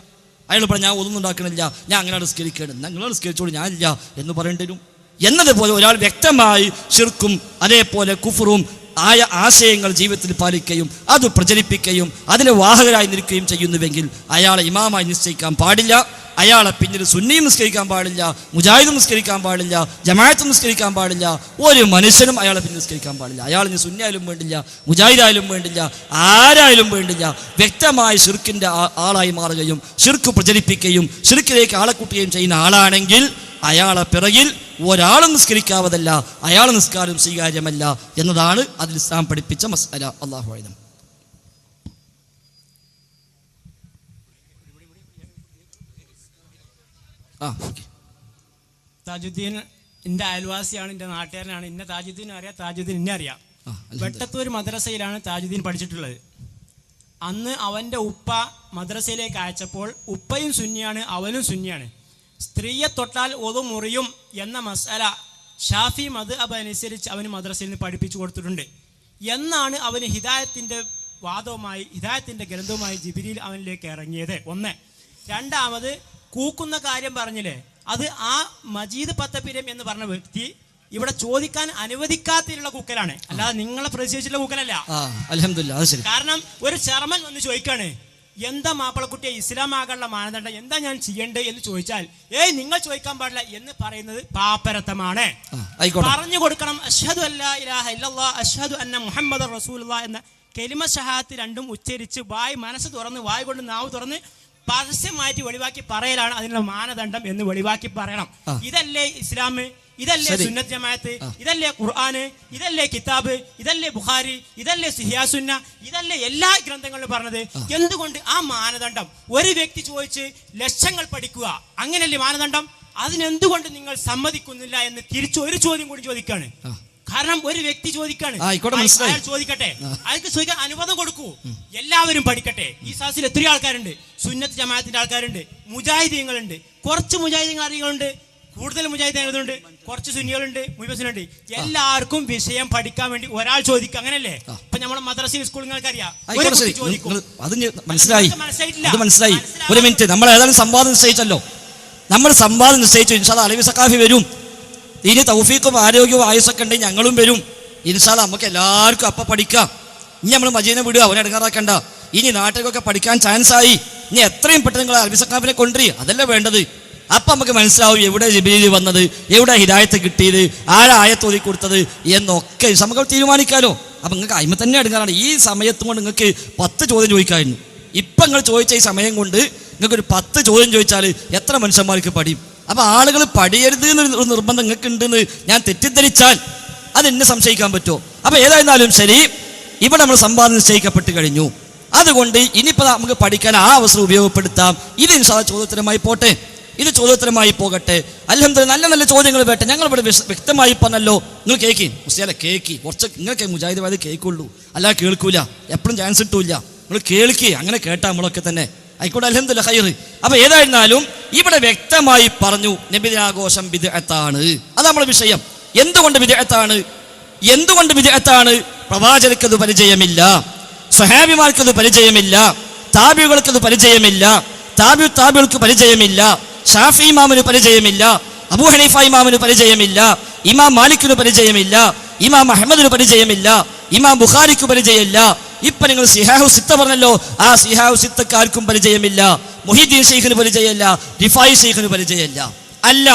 അയാൾ പറഞ്ഞാൽ ഞാൻ ഒന്നും ഉണ്ടാക്കണില്ല, ഞാൻ അങ്ങനെ നിസ്കരിക്കണം, നിങ്ങൾ നിസ്കരിച്ചോളൂ, ഞാനില്ല എന്ന് പറയേണ്ടി വരും. എന്നതുപോലെ ഒരാൾ വ്യക്തമായി ശിർക്കും അതേപോലെ കുഫറും ആയ ആശയങ്ങൾ ജീവിതത്തിൽ പാലിക്കുകയും അത് പ്രചരിപ്പിക്കുകയും അതിന് വാഹകരായി നിൽക്കുകയും ചെയ്യുന്നുവെങ്കിൽ അയാളെ ഇമാമായി നിശ്ചയിക്കാൻ പാടില്ല. അയാളെ പിന്നിൽ സുന്നിയും നിസ്കരിക്കാൻ പാടില്ല, മുജാഹിദും നിസ്കരിക്കാൻ പാടില്ല, ജമാഅത്തും നിസ്കരിക്കാൻ പാടില്ല, ഒരു മനുഷ്യനും അയാളെ പിന്നിൽ നിസ്കരിക്കാൻ പാടില്ല. അയാൾ ഇനി സുന്നിയായാലും വേണ്ടില്ല, മുജാഹിദായാലും വേണ്ടില്ല, ആരായാലും വേണ്ടില്ല, വ്യക്തമായ ശിർക്കിൻ്റെ ആളായി മാറുകയും ശിർക്ക് പ്രചരിപ്പിക്കുകയും ശിർക്കിലേക്ക് ആളെ കൂട്ടുകയും ചെയ്യുന്ന ആളാണെങ്കിൽ അയാളെ പിറകിൽ ഒരാളും നിസ്കരിക്കാവതല്ല, അയാളെ നിസ്കാരം സ്വീകാര്യമല്ല എന്നതാണ് അതിൽ ഇസ്ലാം പഠിപ്പിച്ച മസ്അല. അല്ലാഹു അഅലം. താജുദ്ദീൻ എൻ്റെ അയൽവാസിയാണ്, എൻ്റെ നാട്ടുകാരനാണ്. ഇന്ന താജുദ്ദീൻ അറിയാം, താജുദ്ദീൻ ഇന്നെ അറിയാം. വെട്ടത്തൂർ മദ്രസയിലാണ് താജുദ്ദീൻ പഠിച്ചിട്ടുള്ളത്. അന്ന് അവൻ്റെ ഉപ്പ മദ്രസയിലേക്ക് അയച്ചപ്പോൾ ഉപ്പയും സുന്നിയാണ്, അവനും സുന്നിയാണ്. സ്ത്രീയെ തൊട്ടാൽ ഒതു മുറിയും എന്ന മസ്അല ഷാഫി മദ്ഹബ് അനുസരിച്ച് അവന് മദ്രസയിൽ നിന്ന് പഠിപ്പിച്ചു കൊടുത്തിട്ടുണ്ട് എന്നാണ് അവന് ഹിദായത്തിൻ്റെ വാദവുമായി, ഹിദായത്തിൻ്റെ ഗ്രന്ഥവുമായി ജിബ്രീൽ അവനിലേക്ക് ഇറങ്ങിയത്. ഒന്ന്. രണ്ടാമത് കൂക്കുന്ന കാര്യം പറഞ്ഞില്ലേ, അത് ആ മജീദ് പത്തപ്പിരം എന്ന് പറഞ്ഞ വ്യക്തി ഇവിടെ ചോദിക്കാൻ അനുവദിക്കാത്തിലുള്ള കൂക്കലാണ്, അല്ലാതെ നിങ്ങളെ പ്രതീക്ഷിച്ചുള്ള കൂക്കലല്ല. അൽഹംദുലില്ലാഹ്. കാരണം ഒരു ചെറുമൻ വന്ന് ചോദിക്കാണ്, എന്താ മാപ്പിളക്കുട്ടിയെ ഇസ്ലാം ആകാനുള്ള മാനദണ്ഡം, എന്താ ഞാൻ ചെയ്യേണ്ടത് എന്ന് ചോദിച്ചാൽ നിങ്ങൾ ചോദിക്കാൻ പാടില്ല എന്ന് പറയുന്നത് പാപ്പരത്തമാണ്. പറഞ്ഞു കൊടുക്കണം. അഷ്ഹദു അല്ലാ ഇലാഹ ഇല്ലല്ലാഹ് അഷ്ഹദു അന്ന മുഹമ്മദർ റസൂലുള്ളാഹ് എന്ന കലിമ ഷഹാദത്ത് രണ്ടും ഉച്ചരിച്ച് മനസ്സ് തുറന്ന് വായ് കൊണ്ട് നാവ് തുറന്ന് പരസ്യമായിട്ട് വെളിവാക്കി പറയലാണ് അതിനുള്ള മാനദണ്ഡം എന്ന് വെളിവാക്കി പറയണം. ഇതല്ലേ ഇസ്ലാം, ഇതല്ലേ സുന്നത്ത് ജമാഅത്ത്, ഇതല്ലേ ഖുർആന്, ഇതല്ലേ കിതാബ്, ഇതല്ലേ ബുഖാരി, ഇതല്ലേ സിഹിയാസുന്ന, ഇതല്ലേ എല്ലാ ഗ്രന്ഥങ്ങളിലും പറഞ്ഞത്. എന്തുകൊണ്ട് ആ മാനദണ്ഡം ഒരു വ്യക്തി ചോദിച്ച് ലക്ഷങ്ങൾ പഠിക്കുക അങ്ങനെയല്ലേ മാനദണ്ഡം? അതിനെന്തുകൊണ്ട് നിങ്ങൾ സമ്മതിക്കുന്നില്ല എന്ന് തിരിച്ചു ഒരു ചോദ്യം കൂടി ചോദിക്കാണ്. കാരണം ഒരു വ്യക്തി ചോദിക്കാണ്, അയാൾ ചോദിക്കട്ടെ, അയാൾക്ക് ചോദിക്കാൻ അനുവാദം കൊടുക്കൂ. എല്ലാവരും പഠിക്കട്ടെ. ഈ സാസിൽ എത്രയോ ആൾക്കാരുണ്ട്, സുന്നത്ത് ജമാഅത്തിന്റെ ആൾക്കാരുണ്ട്, മുജാഹിദീങ്ങളുണ്ട്, കുറച്ച് മുജാഹിദീങ്ങൾ അറിയുന്നുണ്ട്, കൂടുതൽ മുജാഹിദീങ്ങളുണ്ട്, കുറച്ച് സുന്നികളുണ്ട്, മുജാഹിദുണ്ട്. എല്ലാവർക്കും വിഷയം പഠിക്കാൻ വേണ്ടി ഒരാൾ ചോദിക്കും, അങ്ങനല്ലേ? ഇപ്പൊ നമ്മളെ മദ്രസ സ്കൂളുകൾക്ക് അറിയാം. മനസ്സിലായി. ഒരു മിനിറ്റ്, നമ്മൾ ഏതായാലും സംവാദം നിശ്ചയിച്ചല്ലോ. നമ്മൾ സംവാദം നിശ്ചയിച്ചു. ഇൻഷാ അല്ലാഹ് അലവി സഖാഫി വരും. ഇനി തൗഫീഖും ആരോഗ്യവും ആയുസ്സൊക്കെ ഉണ്ടെങ്കിൽ ഞങ്ങളും വരും. ഇൻഷാ അല്ലാഹ് നമുക്ക് എല്ലാവർക്കും അപ്പം പഠിക്കാം. ഇനി നമ്മൾ മജീദിനെ വിടുക, അവനെ ഇടങ്ങാറാക്കണ്ട. ഇനി നാട്ടിലേക്കൊക്കെ പഠിക്കാൻ ചാൻസ് ആയി. ഇനി എത്രയും പെട്ടെന്ന് നിങ്ങൾ അലവി സഖാഫിനെ കൊണ്ടുവരി, അതല്ലേ വേണ്ടത്. അപ്പം നമുക്ക് മനസ്സിലാവും എവിടെ ജിബ്രീൽ വന്നത്, എവിടെ ഹിദായത്ത് കിട്ടിയത്, ആരാ ആയത്ത് ഓതി കൊടുത്തത് എന്നൊക്കെ നമുക്ക് തീരുമാനിക്കാമല്ലോ. അപ്പം നിങ്ങൾക്ക് അയിമ തന്നെ എടുക്കാനാണ്. ഈ സമയത്തും കൊണ്ട് നിങ്ങൾക്ക് 10 ചോദ്യം ചോദിക്കാമായിരുന്നു. ഇപ്പം നിങ്ങൾ ചോദിച്ച ഈ സമയം കൊണ്ട് നിങ്ങൾക്കൊരു 10 ചോദ്യം ചോദിച്ചാൽ എത്ര മനുഷ്യന്മാർക്ക് പഠിയും? അപ്പം ആളുകൾ പഠിയരുത് എന്നൊരു നിർബന്ധം നിങ്ങൾക്ക് ഉണ്ടെന്ന് ഞാൻ തെറ്റിദ്ധരിച്ചാൽ അത് എന്നെ സംശയിക്കാൻ പറ്റുമോ? അപ്പം ഏതായിരുന്നാലും ശരി, ഇവിടെ നമ്മൾ സംവാദം നിശ്ചയിക്കപ്പെട്ട് കഴിഞ്ഞു. അതുകൊണ്ട് ഇനിയിപ്പോൾ നമുക്ക് പഠിക്കാൻ ആ അവസരം ഉപയോഗപ്പെടുത്താം. ഇത് ഇൻഷാ അല്ലാഹ് ചോദ്യോത്തരമായി പോട്ടെ, ഇത് ചോദ്യോത്തരമായി പോകട്ടെ. അൽഹംദുലില്ലാഹ് നല്ല നല്ല ചോദ്യങ്ങൾ വേട്ടെ. ഞങ്ങളിവിടെ വ്യക്തമായി പറഞ്ഞല്ലോ. നിങ്ങൾ കേൾക്കി മുസ്ലിയാലെ കേൾക്കി, കുറച്ച് നിങ്ങൾക്ക് മുജാഹിദ് കേൾക്കുള്ളൂ, അല്ലാതെ കേൾക്കൂല, എപ്പോഴും ചാൻസ് കിട്ടൂല. നിങ്ങൾ കേൾക്കി, അങ്ങനെ കേട്ടാ നമ്മളൊക്കെ തന്നെ ആയിക്കോട്ടെ. അൽഹംദുലില്ലാഹ് ഖൈർ. അപ്പോൾ ഏതായിരുന്നാലും ഇവിടെ വ്യക്തമായി പറഞ്ഞു നബിദിനാഘോഷം ബിദ്അത്താണ്. അത് നമ്മുടെ വിഷയം. എന്തുകൊണ്ട് ബിദ്അത്താണ്? എന്തുകൊണ്ട് ബിദ്അത്താണ്? പ്രവാചകർക്കത് പരിചയമില്ല, സ്വഹാബിമാർക്കത് പരിചയമില്ല, താബിഉകൾക്കത് പരിചയമില്ല, താബിഉകൾക്ക് പരിചയമില്ല, ഷാഫി ഇമാമിന് പരിചയമില്ല, അബൂ ഹനീഫ ഇമാമിന് പരിചയമില്ല, ഇമാം മാലിക്കിന് പരിചയമില്ല, ഇമാം അഹ്മദിന് പരിചയമില്ല, ഇമാം ബുഖാരിക്ക് പരിചയമില്ല. ഇപ്പൊ നിങ്ങൾ സിഹാഹു സിത്ത പറഞ്ഞല്ലോ, ആ സിഹാഹു സിത്തക്കാർക്കും പരിചയമില്ല, മുഹീദ്ദീൻ ശൈഖിന് പരിചയമില്ല, റിഫായി ശൈഖിന് പരിചയമില്ല. അല്ല,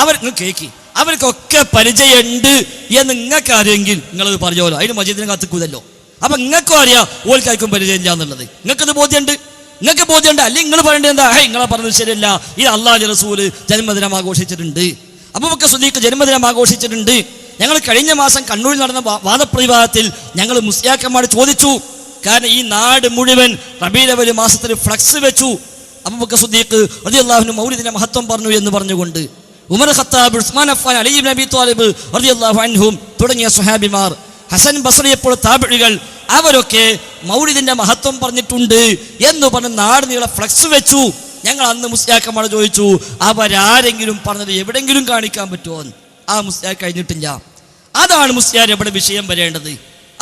അവർ നിങ്ങൾ കേൾക്കി, അവർക്കൊക്കെ പരിചയമുണ്ട് എന്ന് നിങ്ങൾക്ക് അറിയെങ്കിൽ നിങ്ങളത് പറഞ്ഞോലോ, അതിന് മജീദിനെ കാത്തിക്കൂതല്ലോ. അപ്പൊ നിങ്ങൾക്കും അറിയാം ഓൽക്കാർക്കും പരിചയമില്ല എന്നുള്ളത്. നിങ്ങൾക്കത് ബോധ്യമുണ്ട്, നിങ്ങൾക്ക് ബോധ്യമുണ്ട്. അല്ലെങ്കിൽ നിങ്ങൾ പറയേണ്ടത് എന്താ? നിങ്ങളെ പറഞ്ഞത് ശരിയല്ല, ഇത് അള്ളാഹുവിന്റെ റസൂല് ജന്മദിനം ആഘോഷിച്ചിട്ടുണ്ട്, അബൂബക്കർ സിദ്ദീഖ് ജന്മദിനം ആഘോഷിച്ചിട്ടുണ്ട്. ഞങ്ങൾ കഴിഞ്ഞ മാസം കണ്ണൂരിൽ നടന്ന വാദപ്രതിവാദത്തിൽ ഞങ്ങൾ മുസ്ലിയാക്കന്മാർ ചോദിച്ചു. കാരണം ഈ നാട് മുഴുവൻ റബീഉൽ അവ്വൽ മാസത്തിൽ ഫ്ലക്സ് വെച്ചു. അബൂബക്കർ സിദ്ദീഖ് റളിയല്ലാഹു അൻഹു മൗലിദിന്റെ മഹത്വം പറഞ്ഞു എന്ന് പറഞ്ഞുകൊണ്ട്, ഉമർ ഖത്താബ്, ഉസ്മാൻ അഫ്ഫാൻ, അലി ഇബ്നു അബി ത്വാലിബ് റളിയല്ലാഹു അൻഹും തുടങ്ങിയ സ്വഹാബിമാർ, ഹസൻ ബസ്രിയെപ്പോൾ താബിഈകൾ, അവരൊക്കെ മൗലിദിന്റെ മഹത്വം പറഞ്ഞിട്ടുണ്ട് എന്ന് പറഞ്ഞ് നാട് നീളെ ഫ്ലക്സ് വെച്ചു. ഞങ്ങൾ അന്ന് മുസ്ലിയാക്കന്മാർ ചോദിച്ചു, അവരാരെങ്കിലും പറഞ്ഞത് എവിടെങ്കിലും കാണിക്കാൻ പറ്റുമോ? ആ മുസ്ലിയാർ കഴിഞ്ഞിട്ടില്ല. അതാണ് മുസ്ലിയാർ എവിടെ വിഷയം വരേണ്ടത്.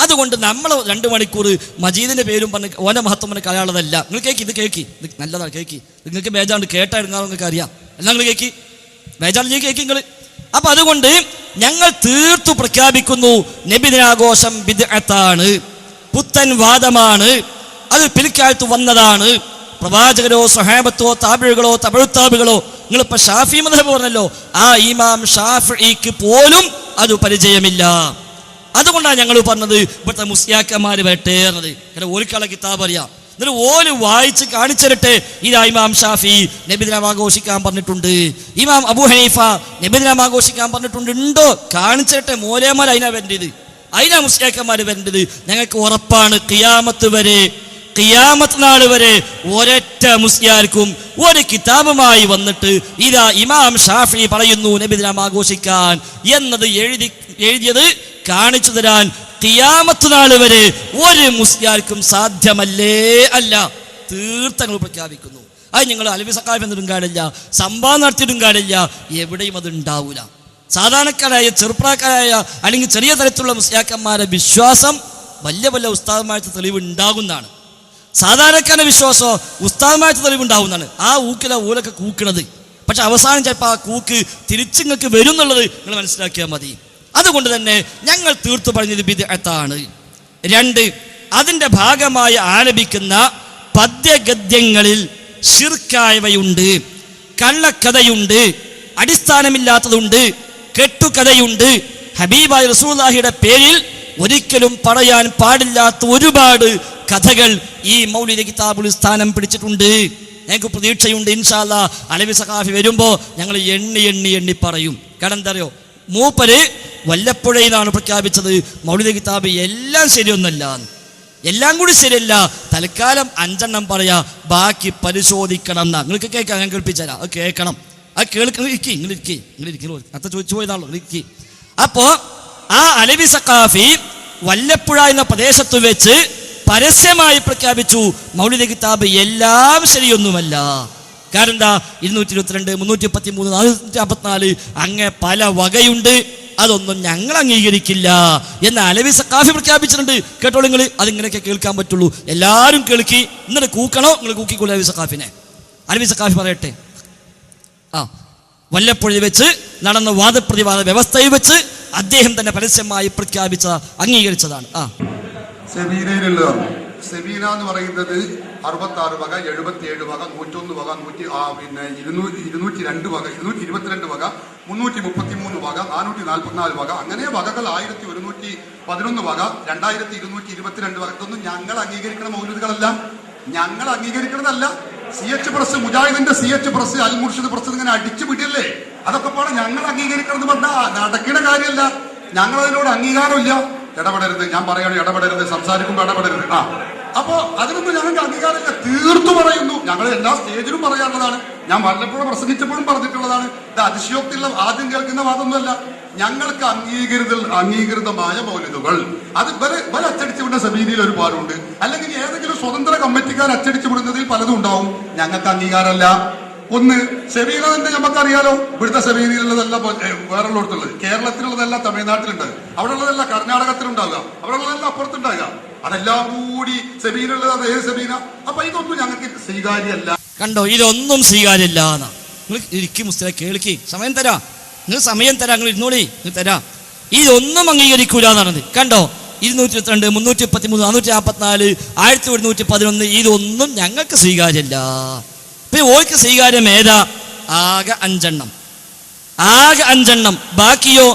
അതുകൊണ്ട് നമ്മൾ 2 മണിക്കൂർ മജീദിന്റെ പേരും പറഞ്ഞ് ഓന്റെ മഹത്വം പറഞ്ഞ കലയാളതല്ല. നിങ്ങൾ കേൾക്കി, ഇത് കേൾക്കി, ഇത് നല്ലതാണ് കേൾക്കി. നിങ്ങൾക്ക് ബേജാണ്ട് കേട്ടായിരുന്നാലും നിങ്ങൾക്ക് അറിയാം. എല്ലാം നിങ്ങൾ കേൾക്കി, ബേജാണ്ട് കേൾക്കി നിങ്ങൾ. അപ്പൊ അതുകൊണ്ട് ഞങ്ങൾ തീർത്തു പ്രഖ്യാപിക്കുന്നു, നബിദിനാഘോഷം ബിദ്അത്താണ്, പുത്തൻ വാദമാണ്, അത് പിൽക്കാലത്ത് വന്നതാണ്. പ്രവാചകരോ സ്വഹാബത്തോ താബിഴുകളോ തബഴുത്താബികളോ. നിങ്ങളിപ്പോ ഷാഫി മദ്ഹബ് പറഞ്ഞല്ലോ, ആ ഇമാം ഷാഫിഈക്ക് പോലും അത് പരിചയമില്ല. അതുകൊണ്ടാണ് ഞങ്ങൾ പറഞ്ഞത് ഇവിടുത്തെ മുസ്ലിയാക്കന്മാര് വരട്ടേറത്. കാരണം ഓൽക്കുള്ള കിതാബ് അറിയാം, എന്നിട്ട് ഓല് വായിച്ച് കാണിച്ചിരട്ടെ. ഇതാ ഇമാം ഷാഫി നബിദിനം ആഘോഷിക്കാൻ പറഞ്ഞിട്ടുണ്ട്, ഇമാം അബൂ ഹനീഫ നബിദിനം ആഘോഷിക്കാൻ പറഞ്ഞിട്ടുണ്ട്. ഉണ്ടോ കാണിച്ചിരട്ടെ. മോലേമാർ അതിനാ വരേണ്ടത്, അതിനാ മുസ്ലിയാക്കന്മാര് വരേണ്ടത്. ഞങ്ങൾക്ക് ഉറപ്പാണ് ഖിയാമത്ത് നാൾ വരെ ഒരൊറ്റ മുസ്ലിയാർക്കും ഒരു കിതാബുമായി വന്നിട്ട് ഇതാ ഇമാം ഷാഫി പറയുന്നു നബിദിനം ആഘോഷിക്കാൻ എന്നത് എഴുതിയത് കാണിച്ചു തരാൻ ഖിയാമത്ത് നാൾ വരെ ഒരു മുസ്ലിയാർക്കും സാധ്യമല്ലേ അല്ല. തീർത്ഥങ്ങൾ പ്രഖ്യാപിക്കുന്നു. അത് നിങ്ങൾ അലവി സഖാഫി എന്നിട്ടും കാണില്ല, സംവാദം നടത്തിയിട്ടും കാണില്ല, എവിടെയും അത് ഉണ്ടാവൂല. സാധാരണക്കാരായ ചെറുപ്രാക്കാരായ അല്ലെങ്കിൽ ചെറിയ തരത്തിലുള്ള മുസ്ലിയാക്കന്മാരുടെ വിശ്വാസം വലിയ ഉസ്താദന്മാരുടെ തെളിവ് ഉണ്ടാകുന്നതാണ്. സാധാരണക്കാരുടെ വിശ്വാസം ഉസ്താദന്മാരുടെ തെളിവ് ഉണ്ടാകുന്നതാണ്. ആ ഊക്കില ഊലൊക്കെ കൂക്കണത്, പക്ഷെ അവസാനം ചിലപ്പോൾ ആ കൂക്ക് തിരിച്ചിങ്ങക്ക് വരും എന്നുള്ളത് നിങ്ങൾ മനസ്സിലാക്കിയാൽ മതി. അതുകൊണ്ട് തന്നെ ഞങ്ങൾ തീർത്തു പറഞ്ഞത് ബിദ്അത്താണ്. 2, അതിൻ്റെ ഭാഗമായി ആലപിക്കുന്ന പദ്യഗദ്യങ്ങളിൽ ശിർക്കായവയുണ്ട്, കള്ളക്കഥയുണ്ട്, അടിസ്ഥാനമില്ലാത്തതുണ്ട്, കെട്ടുകഥയുണ്ട്. ഹബീബായ റസൂലുള്ളാഹിയുടെ പേരിൽ ഒരിക്കലും പറയാൻ പാടില്ലാത്ത ഒരുപാട് കഥകൾ ഈ മൗലിദ് കിതാബിൽ സ്ഥാനം പിടിച്ചിട്ടുണ്ട്. ഞങ്ങൾക്ക് പ്രതീക്ഷയുണ്ട് ഇൻഷാ അല്ലാഹ് അലവി സഖാഫി വരുമ്പോൾ ഞങ്ങൾ എണ്ണി പറയും. കാരണം എന്താ അറിയോ, മൂപ്പര് വല്ലപ്പുഴയിലാണ് പ്രഖ്യാപിച്ചത് മൗലിദ് കിതാബ് എല്ലാം ശരിയൊന്നല്ല, എല്ലാം കൂടി ശരിയല്ല, തൽക്കാലം 5 പറയാ, ബാക്കി പരിശോധിക്കണം എന്നാ. നിങ്ങൾക്ക് കേൾക്കാം, ഞാൻ കേൾപ്പിച്ചുതരാം. അത് കേൾക്കണം, അത് കേൾക്കണം. അത്ത ചോദിച്ചു പോയതാണല്ലോ. അപ്പോ ആ അലവി സഖാഫി വല്ലപ്പുഴ എന്ന പ്രദേശത്ത് വെച്ച് പരസ്യമായി പ്രഖ്യാപിച്ചു മൗലിദ് കിതാബ് എല്ലാം ശരിയൊന്നുമല്ല. കാരണം എന്താ, 222, 313, 454 അങ്ങ് പല വകയുണ്ട്, അതൊന്നും ഞങ്ങൾ അംഗീകരിക്കില്ല എന്ന് അലവി സഖാഫി പ്രഖ്യാപിച്ചിട്ടുണ്ട്. കേട്ടോളൂ നിങ്ങൾ, അതിങ്ങനെയൊക്കെ കേൾക്കാൻ പറ്റുള്ളൂ. എല്ലാവരും കേൾക്കി, എന്നിട്ട് കൂക്കണോ നിങ്ങൾ കൂക്കിക്കോളൂ അലവി സഖാഫിനെ. അലവി സഖാഫി പറയട്ടെ. വല്ലപ്പുഴയിൽ വെച്ച് നടന്ന വാദപ്രതിവാദ വ്യവസ്ഥയിൽ വെച്ച് അദ്ദേഹം തന്നെ പരസ്യമായി പ്രഖ്യാപിച്ച അംഗീകരിച്ചതാണ്. സെബീന എന്ന് പറയുന്നത് 66 വക, 77 വക, 101 വക, 202 വക, 222 വക, 333 വക, 444 വക, അങ്ങനെ വകകൾ 1111 വക, 2222 വക. ഇതൊന്നും ഞങ്ങൾ അംഗീകരിക്കുന്ന മൗലൂദുകളല്ല, ഞങ്ങൾ അംഗീകരിക്കുന്നതല്ല. CH പ്രസ്, മുജാഹിദിന്റെ CH പ്രസ്, അൽ മുർഷിദ് പ്രസ് ഇങ്ങനെ അടിച്ചു വിടിയല്ലേ, അതൊക്കെ പാടെ ഞങ്ങൾ അംഗീകരിക്കണം എന്ന് പറഞ്ഞാൽ നടക്കുന്ന കാര്യമല്ല. ഞങ്ങൾ അതിനോട് അംഗീകാരമില്ല. ഇടപെടരുത്, ഞാൻ പറയാണ്, ഇടപെടരുത്, സംസാരിക്കുമ്പോൾ ഇടപെടരുത്. അപ്പോ അതിനൊന്നും ഞങ്ങൾക്ക് അംഗീകാരമില്ല, തീർത്തു പറയുന്നു. ഞങ്ങൾ എല്ലാ സ്റ്റേജിലും പറയാനുള്ളതാണ്, ഞാൻ വല്ലപ്പോഴും പ്രസംഗിച്ചപ്പോഴും പറഞ്ഞിട്ടുള്ളതാണ്. ഇത് അതിശയോക്തിയുള്ള ആദ്യം കേൾക്കുന്ന വാദമൊന്നുമല്ല. ഞങ്ങൾക്ക് അംഗീകൃതമായ മൗലിദുകൾ അത് വല അച്ചടിച്ചു വിടുന്ന സബീലിയിൽ ഒരുപാടുണ്ട്, അല്ലെങ്കിൽ ഏതെങ്കിലും സ്വതന്ത്ര കമ്മിറ്റിക്കാർ അച്ചടിച്ചു വിടുന്നതിൽ പലതും ഉണ്ടാവും. ഞങ്ങൾക്ക് അംഗീകാരമല്ല. ഒന്ന് സെബീന തന്നെ നമുക്കറിയാലോ, ഇവിടുത്തെ സെബീനയിലുള്ളതല്ല വേറെ ഉള്ളിടത്തുള്ളത്, കേരളത്തിലുള്ളതല്ല തമിഴ്നാട്ടിലുണ്ട്, അവിടെ ഉള്ളതല്ല കർണാടകത്തിലുണ്ടാകുക, അവിടെ ഉള്ളതല്ല അപ്പുറത്തുണ്ടാകുക. അതെല്ലാം കൂടി സെബീനുള്ളത് അതേ സെബീന. അപ്പൊ ഇതൊന്നും ഞങ്ങൾക്ക് സ്വീകാര്യമല്ല. കണ്ടോ, ഇതൊന്നും സ്വീകാര്യമല്ല. നിങ്ങൾ ഇരിക്കും മുസ്ലിം, കേൾക്കി, സമയം തരാം, നിങ്ങൾ സമയം തരാം, നിങ്ങൾ ഇരുന്നോളി, നിങ്ങൾ തരാം. ഇതൊന്നും അംഗീകരിക്കൂല എന്നാണ്. കണ്ടോ, 222, 313, 444, 1111 ഇതൊന്നും ഞങ്ങൾക്ക് സ്വീകാര്യമല്ല. ഇപ്പൊ ഓർക്ക് സ്വീകാര്യം ഏതാ? ആകെ 5 ബാക്കിയോ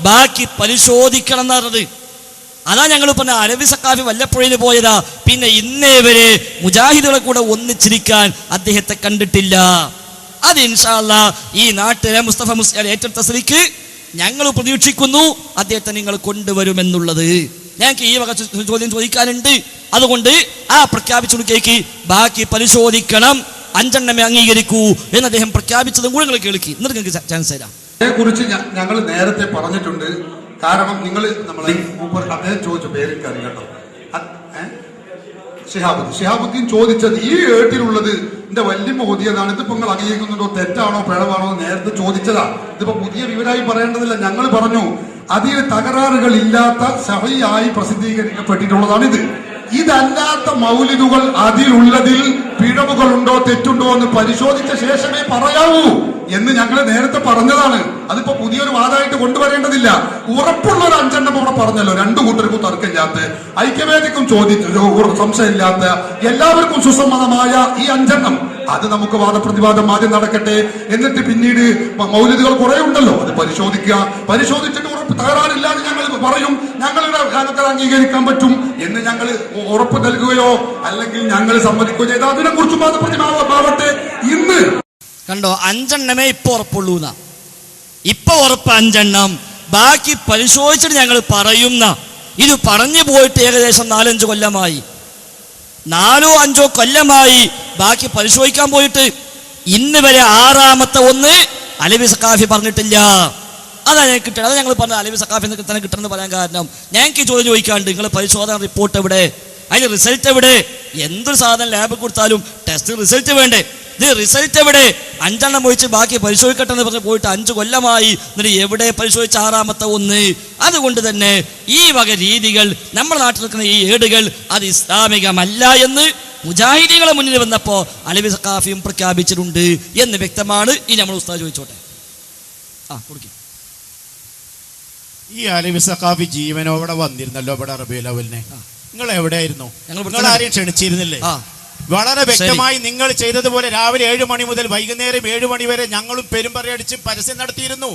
ബാക്കി പരിശോധിക്കണം എന്ന് പറഞ്ഞത്. അതാ ഞങ്ങൾ പറഞ്ഞ അലവി സഖാഫി വല്ലപ്പുഴയിൽ പോയതാ. പിന്നെ ഇന്നേ വരെ മുജാഹിദുകളെ കൂടെ ഒന്നിച്ചിരിക്കാൻ അദ്ദേഹത്തെ കണ്ടിട്ടില്ല. അത് ഇൻഷാ അല്ലാഹ് ഈ നാട്ടിലെ മുസ്തഫ മുസ്ലിയാർ ഏറ്റെടുത്ത സ്ഥിതിക്ക് ഞങ്ങൾ പ്രതീക്ഷിക്കുന്നു അദ്ദേഹത്തെ നിങ്ങൾ കൊണ്ടുവരുമെന്നുള്ളത്. ഞങ്ങൾക്ക് ഈ വക ചോദ്യം ചോദിക്കാനുണ്ട്. അതുകൊണ്ട് ആ പ്രഖ്യാപിച്ചു കേക്ക് ബാക്കി പരിശോധിക്കണം, 5 അംഗീകരിക്കൂ എന്ന് അദ്ദേഹം പ്രഖ്യാപിച്ചതും കൂടെ നിങ്ങൾ കേൾക്കി. എന്നിട്ട് നിങ്ങൾക്ക് ചാൻസ് തരാം. അതേക്കുറിച്ച് ഞങ്ങൾ നേരത്തെ പറഞ്ഞിട്ടുണ്ട്. കാരണം നിങ്ങൾ നമ്മളെ അദ്ദേഹം ചോദിച്ച പേരൊക്കെ അറിയാം കേട്ടോ. ഷിഹാബുദ്ദീൻ ചോദിച്ചത് ഈ ഏട്ടിലുള്ളത് എന്റെ വല്യമ്മ ഓതിയതാണ്, ഇതിപ്പോ നിങ്ങൾ അംഗീകരിക്കുന്നുണ്ടോ, തെറ്റാണോ പിഴവാണോ നേരത്തെ ചോദിച്ചതാ. ഇതിപ്പോ പുതിയ വിവരമായി പറയേണ്ടതില്ല. ഞങ്ങൾ പറഞ്ഞു അതിൽ തകരാറുകൾ ഇല്ലാത്ത സഹീഹായി പ്രസിദ്ധീകരിക്കപ്പെട്ടിട്ടുള്ളതാണ് ഇത്. ഇതല്ലാത്ത മൗലിദുകൾ അതിലുള്ളതിൽ പിഴവുകളുണ്ടോ തെറ്റുണ്ടോ എന്ന് പരിശോധിച്ച ശേഷമേ പറയാവൂ എന്ന് ഞങ്ങൾ നേരത്തെ പറഞ്ഞതാണ്. അതിപ്പോ പുതിയൊരു വാദമായിട്ട് കൊണ്ടുവരേണ്ടതില്ല. ഉറപ്പുള്ള ഒരു 5 ഇവിടെ പറഞ്ഞല്ലോ. 2 കൂട്ടർക്കും തർക്കമില്ലാത്ത, ഐക്യവേദിക്കും സംശയമില്ലാത്ത, എല്ലാവർക്കും സുസമ്മതമായ ഈ 5 അത് നമുക്ക് വാദപ്രതിവാദം ആദ്യം നടക്കട്ടെ. എന്നിട്ട് പിന്നീട് മൗലിദുകൾ കുറെ ഉണ്ടല്ലോ, അത് പരിശോധിക്കുക. പരിശോധിച്ചിട്ട് ഉറപ്പ് തകരാറില്ലാതെ ഞങ്ങൾ പറയും ഞങ്ങൾക്ക് അംഗീകരിക്കാൻ പറ്റും എന്ന് ഞങ്ങൾ ഉറപ്പ് നൽകുകയോ അല്ലെങ്കിൽ ഞങ്ങൾ സമ്മതിക്കുകയോ ചെയ്താൽ അതിനെ കുറിച്ച് വാദപ്രതിവാദമാവട്ടെ. ഇന്ന് കണ്ടോ, 5 ഇപ്പൊ ഉറപ്പുള്ളൂ. ഇപ്പൊ ഉറപ്പ് 5, ബാക്കി പരിശോധിച്ചിട്ട് ഞങ്ങൾ പറയുന്ന. ഇത് പറഞ്ഞു പോയിട്ട് ഏകദേശം 4-5 കൊല്ലമായി, 4-5 കൊല്ലമായി. ബാക്കി പരിശോധിക്കാൻ പോയിട്ട് ഇന്ന് വരെ 6ാമത്തെ ഒന്ന് അലവി സഖാഫി പറഞ്ഞിട്ടില്ല. അതാണ് ഞാൻ കിട്ടുന്നത്. അത് ഞങ്ങൾ പറഞ്ഞത് അലവി സഖാഫി തന്നെ കിട്ടണമെന്ന് പറയാൻ കാരണം, ഞങ്ങൾക്ക് ഈ ചോദ്യം ചോദിക്കാണ്ട് നിങ്ങളെ പരിശോധന റിപ്പോർട്ട് എവിടെ, അതിന്റെ റിസൾട്ട് എവിടെ? എന്തൊരു സാധനം ലാബിൽ കൊടുത്താലും ടെസ്റ്റ് റിസൾട്ട് വേണ്ടേ? ഇത് റിസൾട്ട് എവിടെ? 5 ഒഴിച്ച് ബാക്കി പരിശോധിക്കട്ടെ എന്ന് പറഞ്ഞ് പോയിട്ട് 5 കൊല്ലമായി. എന്നിട്ട് എവിടെ പരിശോധിച്ച 6ാമത്തെ ഒന്ന്? അതുകൊണ്ട് തന്നെ ഈ വക രീതികൾ, നമ്മുടെ നാട്ടിൽ നിൽക്കുന്ന ഈ ഏടുകൾ അത് ഇസ്ലാമികമല്ല എന്ന് മുജാഹിദീകളെ മുന്നിൽ വന്നപ്പോൾ അലവി സഖാഫിയും പ്രഖ്യാപിച്ചിട്ടുണ്ട് എന്ന് വ്യക്തമാണ്. ഇനി നമ്മൾ ഉസ്താദ് ചോദിച്ചോട്ടെ. കൊടുക്കും. ഈ അലവി സഖാഫി ജീവനോടെ വന്നിരുന്നല്ലോ ഇവിടെ റബീഉൽ അവ്വലിനെ. നിങ്ങൾ എവിടെയായിരുന്നു? നിങ്ങൾ ആരെയും ക്ഷണിച്ചിരുന്നില്ലേ? വളരെ വ്യക്തമായി നിങ്ങൾ ചെയ്തതുപോലെ രാവിലെ 7 മണി മുതൽ വൈകുന്നേരം 7 മണി വരെ ഞങ്ങളും പെരുമ്പറയടിച്ച് പരസ്യം നടത്തിയിരുന്നു.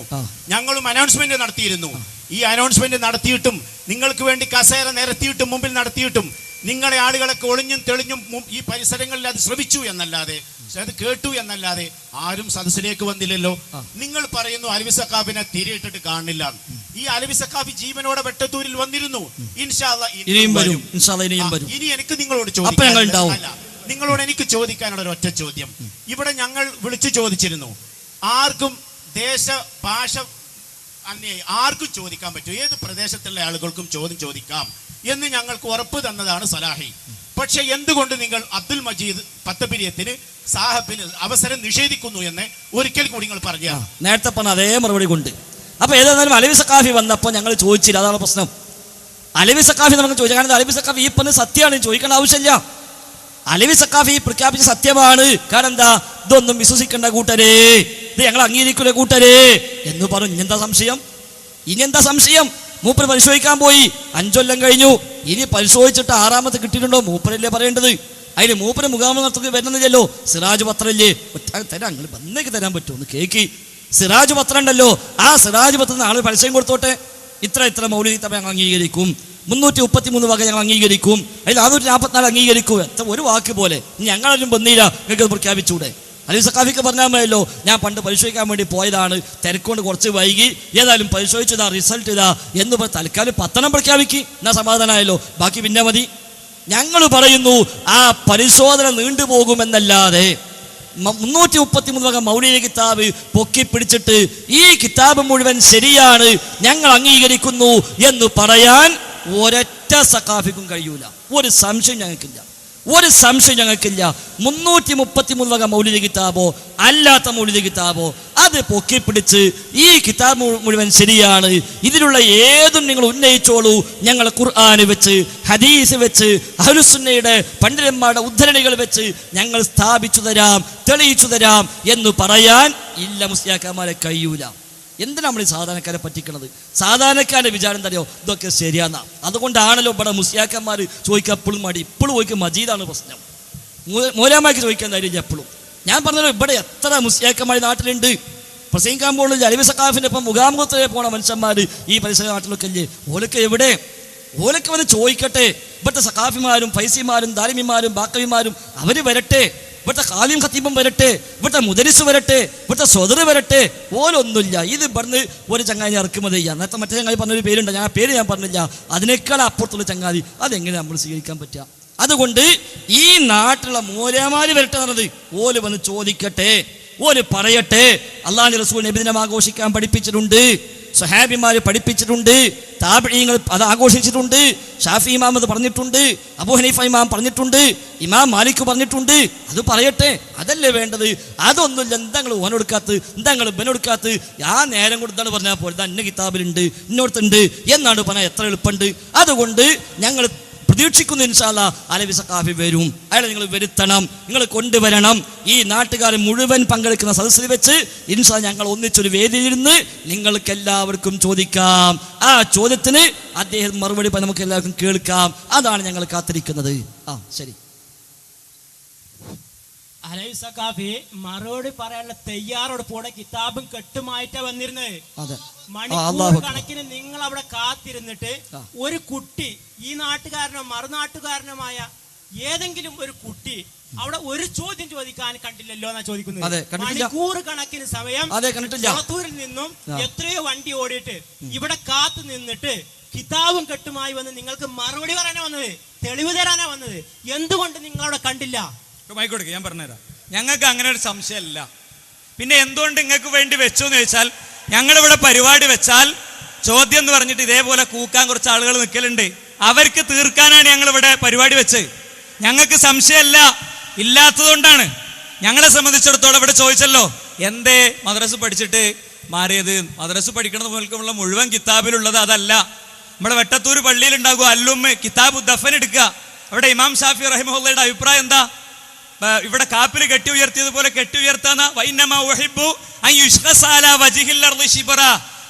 ഞങ്ങളും അനൗൺസ്മെന്റ് നടത്തിയിരുന്നു. ഈ അനൗൺസ്മെന്റ് നടത്തിയിട്ടും നിങ്ങൾക്ക് വേണ്ടി കസേര നിരത്തിയിട്ടും മുമ്പിൽ നടത്തിയിട്ടും നിങ്ങളെ ആളുകളൊക്കെ ഒളിഞ്ഞും തെളിഞ്ഞും ഈ പരിസരങ്ങളിൽ അത് ശ്രമിച്ചു എന്നല്ലാതെ, അത് കേട്ടു എന്നല്ലാതെ ആരും സദസ്സിലേക്ക് വന്നില്ലല്ലോ. നിങ്ങൾ പറയുന്നു അലവി സഖാഫിനെ തിരിയിട്ടിട്ട് കാണില്ല. ഈ അലവി സഖാഫി ജീവനോടെ വെട്ടത്തൂരിൽ വന്നിരുന്നു. ഇൻഷാ അല്ലാഹ് ഇനിയും വരും. ഇനി എനിക്ക് നിങ്ങളോട് നിങ്ങളോട് എനിക്ക് ചോദിക്കാനുള്ള ഒരു ഒറ്റ ചോദ്യം. ഇവിടെ ഞങ്ങൾ വിളിച്ചു ചോദിച്ചിരുന്നു, ആർക്കും ദേശ ഭാഷ ആർക്കും ചോദിക്കാൻ പറ്റും, ഏത് പ്രദേശത്തുള്ള ആളുകൾക്കും ചോദിക്കാം എന്ന് ഞങ്ങൾക്ക് ഉറപ്പ് തന്നതാണ് സലാഹി. പക്ഷെ എന്തുകൊണ്ട് നിങ്ങൾ അബ്ദുൽ മജീദ് പത്തപിരിയത്തിന് സാഹബിന് അവസരം നിഷേധിക്കുന്നു എന്ന് ഒരിക്കൽ കൂടി നിങ്ങൾ പറഞ്ഞു. നേരത്തെ പറഞ്ഞ അതേ മറുപടി കൊണ്ട്. അപ്പൊ ഏതായാലും അലവി സഖാഫി വന്നപ്പോൾ ഞങ്ങൾ ചോദിച്ചില്ല. അതാണ് പ്രശ്നം. അലവി സഖാഫി നമുക്ക് ചോദിക്കാം. കാരണം അലവി സഖാഫി ഈ പറഞ്ഞ സത്യമാണ്, ചോദിക്കേണ്ട ആവശ്യമില്ല. അലവി സഖാഫി പ്രഖ്യാപിച്ച സത്യമാണ്. കാരണം എന്താ, ഇതൊന്നും വിശ്വസിക്കേണ്ട കൂട്ടരേ, ഇത് ഞങ്ങൾ അംഗീകരിക്കുന്ന കൂട്ടരേ എന്ന് പറഞ്ഞു. ഇനി എന്താ സംശയം? മൂപ്പര് പരിശോധിക്കാൻ പോയി, 5 കൊല്ലം കഴിഞ്ഞു. ഇനി പരിശോധിച്ചിട്ട് 6ാമത്തെ കിട്ടിയിട്ടുണ്ടോ? മൂപ്പരല്ലേ പറയേണ്ടത്. അതിന് മൂപ്പര് മുഖാമുഖം നടത്തി വരുന്നില്ലല്ലോ. സിറാജ് പത്രല്ലേ തരാം, നിങ്ങൾ വന്നേക്ക് തരാൻ പറ്റുമോ? കേക്ക് സിറാജ് പത്രം ഉണ്ടല്ലോ, ആ സിറാജ് പത്രത്തിന് ആള് പരസ്യം കൊടുത്തോട്ടെ. ഇത്ര മൗലിദ് ഞങ്ങൾ അംഗീകരിക്കും, 333 വക ഞങ്ങൾ അംഗീകരിക്കും, അതിൽ 444 അംഗീകരിക്കും. ഒരു വാക്ക് പോലെ ഞങ്ങളൊന്നും വന്നില്ല, നിങ്ങൾക്ക് പ്രഖ്യാപിച്ചൂടെ? അലവി സഖാഫിക്ക് പറഞ്ഞാൽ മതിയല്ലോ, ഞാൻ പണ്ട് പരിശോധിക്കാൻ വേണ്ടി പോയതാണ്, തിരക്കൊണ്ട് കുറച്ച് വൈകി, ഏതായാലും പരിശോധിച്ചതാ, റിസൾട്ട് ഇതാ എന്ന് പറഞ്ഞ് തൽക്കാലം പത്തനം പ്രഖ്യാപിക്കും. എന്നാ സമാധാനമായല്ലോ, ബാക്കി പിന്നെ മതി. ഞങ്ങൾ പറയുന്നു ആ പരിശോധന നീണ്ടുപോകുമെന്നല്ലാതെ 333 വക മൗലിദ് കിതാബ് പൊക്കി പിടിച്ചിട്ട് ഈ കിതാബ് മുഴുവൻ ശരിയാണ്, ഞങ്ങൾ അംഗീകരിക്കുന്നു എന്ന് പറയാൻ ഒരൊറ്റ സഖാഫിക്കും കഴിയൂല. ഒരു സംശയം ഞങ്ങൾക്കില്ല. 333 വക മൗലിദ് കിതാബോ അല്ലാത്ത മൗലിദ് കിതാബോ അത് പൊക്കിപ്പിടിച്ച് ഈ കിതാബ് മുഴുവൻ ശരിയാണ്, ഇതിലുള്ള ഏതും നിങ്ങൾ ഉന്നയിച്ചോളൂ, ഞങ്ങൾ ഖുർആൻ വെച്ച് ഹദീസ് വെച്ച് അഹ്ലുസുന്നയുടെ പണ്ഡിതന്മാരുടെ ഉദ്ധരണികൾ വെച്ച് ഞങ്ങൾ സ്ഥാപിച്ചു തരാം, തെളിയിച്ചു തരാം എന്ന് പറയാൻ ഇല്ല മുസ്ലിയാക്കന്മാരെ കഴിയൂല. എന്തിനാ നമ്മൾ ഈ സാധാരണക്കാരെ പറ്റിക്കണത്? സാധാരണക്കാരുടെ വിചാരം എന്താ അറിയോ, ഇതൊക്കെ ശരിയാന്നാ. അതുകൊണ്ടാണല്ലോ ഇവിടെ മുസ്ലിയാക്കന്മാർ ചോദിക്കാൻ എപ്പോഴും മടി. ഇപ്പോഴും ചോദിക്കും മജീദാണ് പ്രശ്നം, മൂലാമാക്ക് ചോദിക്കാൻ ധൈര്യം എപ്പോഴും. ഞാൻ പറഞ്ഞല്ലോ, ഇവിടെ എത്ര മുസ്ലിയാക്കന്മാർ നാട്ടിലുണ്ട്. പ്രസംഗിക്കാൻ പോകുന്ന അലവി സഖാഫിന്റെ ഒപ്പം മുഖാമുഖത്തിലെ പോണ മനുഷ്യന്മാർ ഈ പരിസര നാട്ടിലൊക്കെ ഇല്ലേ? ഓലൊക്കെ എവിടെ? ഓലൊക്കെ വന്ന് ചോദിക്കട്ടെ. ഇവിടുത്തെ സഖാഫിമാരും ഫൈസിമാരും ദാരിമിമാരും ബാക്കവിമാരും അവര് വരട്ടെ. ഇവിടുത്തെ ഖാലിം ഖത്തീബും വരട്ടെ, ഇവിടുത്തെ മുദരിസ് വരട്ടെ, ഇവിടുത്തെ സ്വദർ വരട്ടെ. ഓലൊന്നുമില്ല. ഇത് പറഞ്ഞ് ഒരു ചങ്ങാതി ഇറക്കുമതി ചെയ്യാം. നേരത്തെ മറ്റേ ചങ്ങാതി പറഞ്ഞൊരു പേരുണ്ട്, ഞാൻ പേര് ഞാൻ പറഞ്ഞില്ല. അതിനേക്കാൾ അപ്പുറത്തുള്ള ചങ്ങാതി അതെങ്ങനെ നമ്മൾ സ്വീകരിക്കാൻ പറ്റുക? അതുകൊണ്ട് ഈ നാട്ടിലുള്ള മൂലമാര് വരട്ടെ എന്നുള്ളത്, ഓല് വന്ന് ചോദിക്കട്ടെ, ഓല് പറയട്ടെ. അള്ളാഹുവിന്റെ റസൂൽ നബിദിനം ആഘോഷിക്കാൻ പഠിപ്പിച്ചിട്ടുണ്ട്, സ്വഹാബിമാര് പഠിപ്പിച്ചിട്ടുണ്ട്, താബിഈങ്ങൾ അത് ആഘോഷിച്ചിട്ടുണ്ട്, ഷാഫി ഇമാം അത് പറഞ്ഞിട്ടുണ്ട്, അബൂ ഹനീഫ ഇമാം പറഞ്ഞിട്ടുണ്ട്, ഇമാം മാലിക് പറഞ്ഞിട്ടുണ്ട്. അത് പറയട്ടെ, അതല്ലേ വേണ്ടത്. അതൊന്നുമില്ല. എന്താ നിങ്ങൾ ഓനെടുക്കാത്ത, എന്താ നിങ്ങൾ ബെനെടുക്കാത്ത? ആ നേരം കൊടുത്താണ് പറഞ്ഞാൽ പോലെ ഇന്ന കിതാബിലുണ്ട്, ഇന്നോടത്തുണ്ട് എന്നാണ് പറഞ്ഞാൽ എത്ര എളുപ്പമുണ്ട്. അതുകൊണ്ട് ഞങ്ങൾ പ്രതീക്ഷിക്കുന്നു ഇൻഷാ അല്ലാഹ് അലവി സഖാഫി വരും. അയാളെ നിങ്ങൾ വരുത്തണം, നിങ്ങൾ കൊണ്ടുവരണം. ഈ നാട്ടുകാർ മുഴുവൻ പങ്കെടുക്കുന്ന സദസ്സിൽ വെച്ച് ഇൻഷാ അല്ലാഹ് ഞങ്ങൾ ഒന്നിച്ചൊരു വേദിയിലിരുന്ന് നിങ്ങൾക്ക് എല്ലാവർക്കും ചോദിക്കാം. ആ ചോദ്യത്തിന് അദ്ദേഹം മറുപടി നമുക്ക് എല്ലാവർക്കും കേൾക്കാം. അതാണ് ഞങ്ങൾ കാത്തിരിക്കുന്നത്. ശരി. അലവി സഖാഫി മറുപടി പറയാനുള്ള തയ്യാറെടുപ്പോടെ കിതാബും കെട്ടുമായിട്ടാ വന്നിരുന്നത്. മണിക്കൂർ കണക്കിന് നിങ്ങൾ അവിടെ കാത്തിരുന്നിട്ട് ഒരു കുട്ടി, ഈ നാട്ടുകാരനോ മറുനാട്ടുകാരനുമായ ഏതെങ്കിലും ഒരു കുട്ടി അവിടെ ഒരു ചോദ്യം ചോദിക്കാൻ കണ്ടില്ലല്ലോ എന്നാ ചോദിക്കുന്നത്. മണിക്കൂർ കണക്കിന് സമയം പുറത്തൂരിൽ നിന്നും എത്രയോ വണ്ടി ഓടിയിട്ട് ഇവിടെ കാത്തു നിന്നിട്ട് കിതാബും കെട്ടുമായി വന്ന് നിങ്ങൾക്ക് മറുപടി പറയാനാ വന്നത്, തെളിവ് തരാനാ വന്നത്. എന്തുകൊണ്ട് നിങ്ങൾ അവിടെ കണ്ടില്ല? മൈക്കോട്ടെ, ഞാൻ പറഞ്ഞുതരാം. ഞങ്ങൾക്ക് അങ്ങനെ ഒരു സംശയമല്ല. പിന്നെ എന്തുകൊണ്ട് നിങ്ങൾക്ക് വേണ്ടി വെച്ചു എന്ന് ചോദിച്ചാൽ, ഞങ്ങളിവിടെ പരിപാടി വെച്ചാൽ ചോദ്യം എന്ന് പറഞ്ഞിട്ട് ഇതേപോലെ കൂക്കാൻ കുറച്ച് ആളുകൾ നിൽക്കലുണ്ട്. അവർക്ക് തീർക്കാനാണ് ഞങ്ങളിവിടെ പരിപാടി വെച്ച്. ഞങ്ങൾക്ക് സംശയമല്ല, ഇല്ലാത്തതുകൊണ്ടാണ്. ഞങ്ങളെ സംബന്ധിച്ചിടത്തോളം ഇവിടെ ചോദിച്ചല്ലോ, എന്തേ മദ്രസ പഠിച്ചിട്ട് മാറിയത്? മദ്രസ പഠിക്കണത് പോലുള്ള മുഴുവൻ കിതാബിലുള്ളത് അതല്ല. നമ്മുടെ വെട്ടത്തൂർ പള്ളിയിൽ ഉണ്ടാകും അല്ലുമ്മ കിതാബ് ദഫൻ എടുക്കുക. അവിടെ ഇമാം ഷാഫി റഹിമഹുള്ളയുടെ അഭിപ്രായം എന്താ? ഇവിടെ കാപ്പിൽ കെട്ടി ഉയർത്തിയതുപോലെ കെട്ടി ഉയർത്താന്ന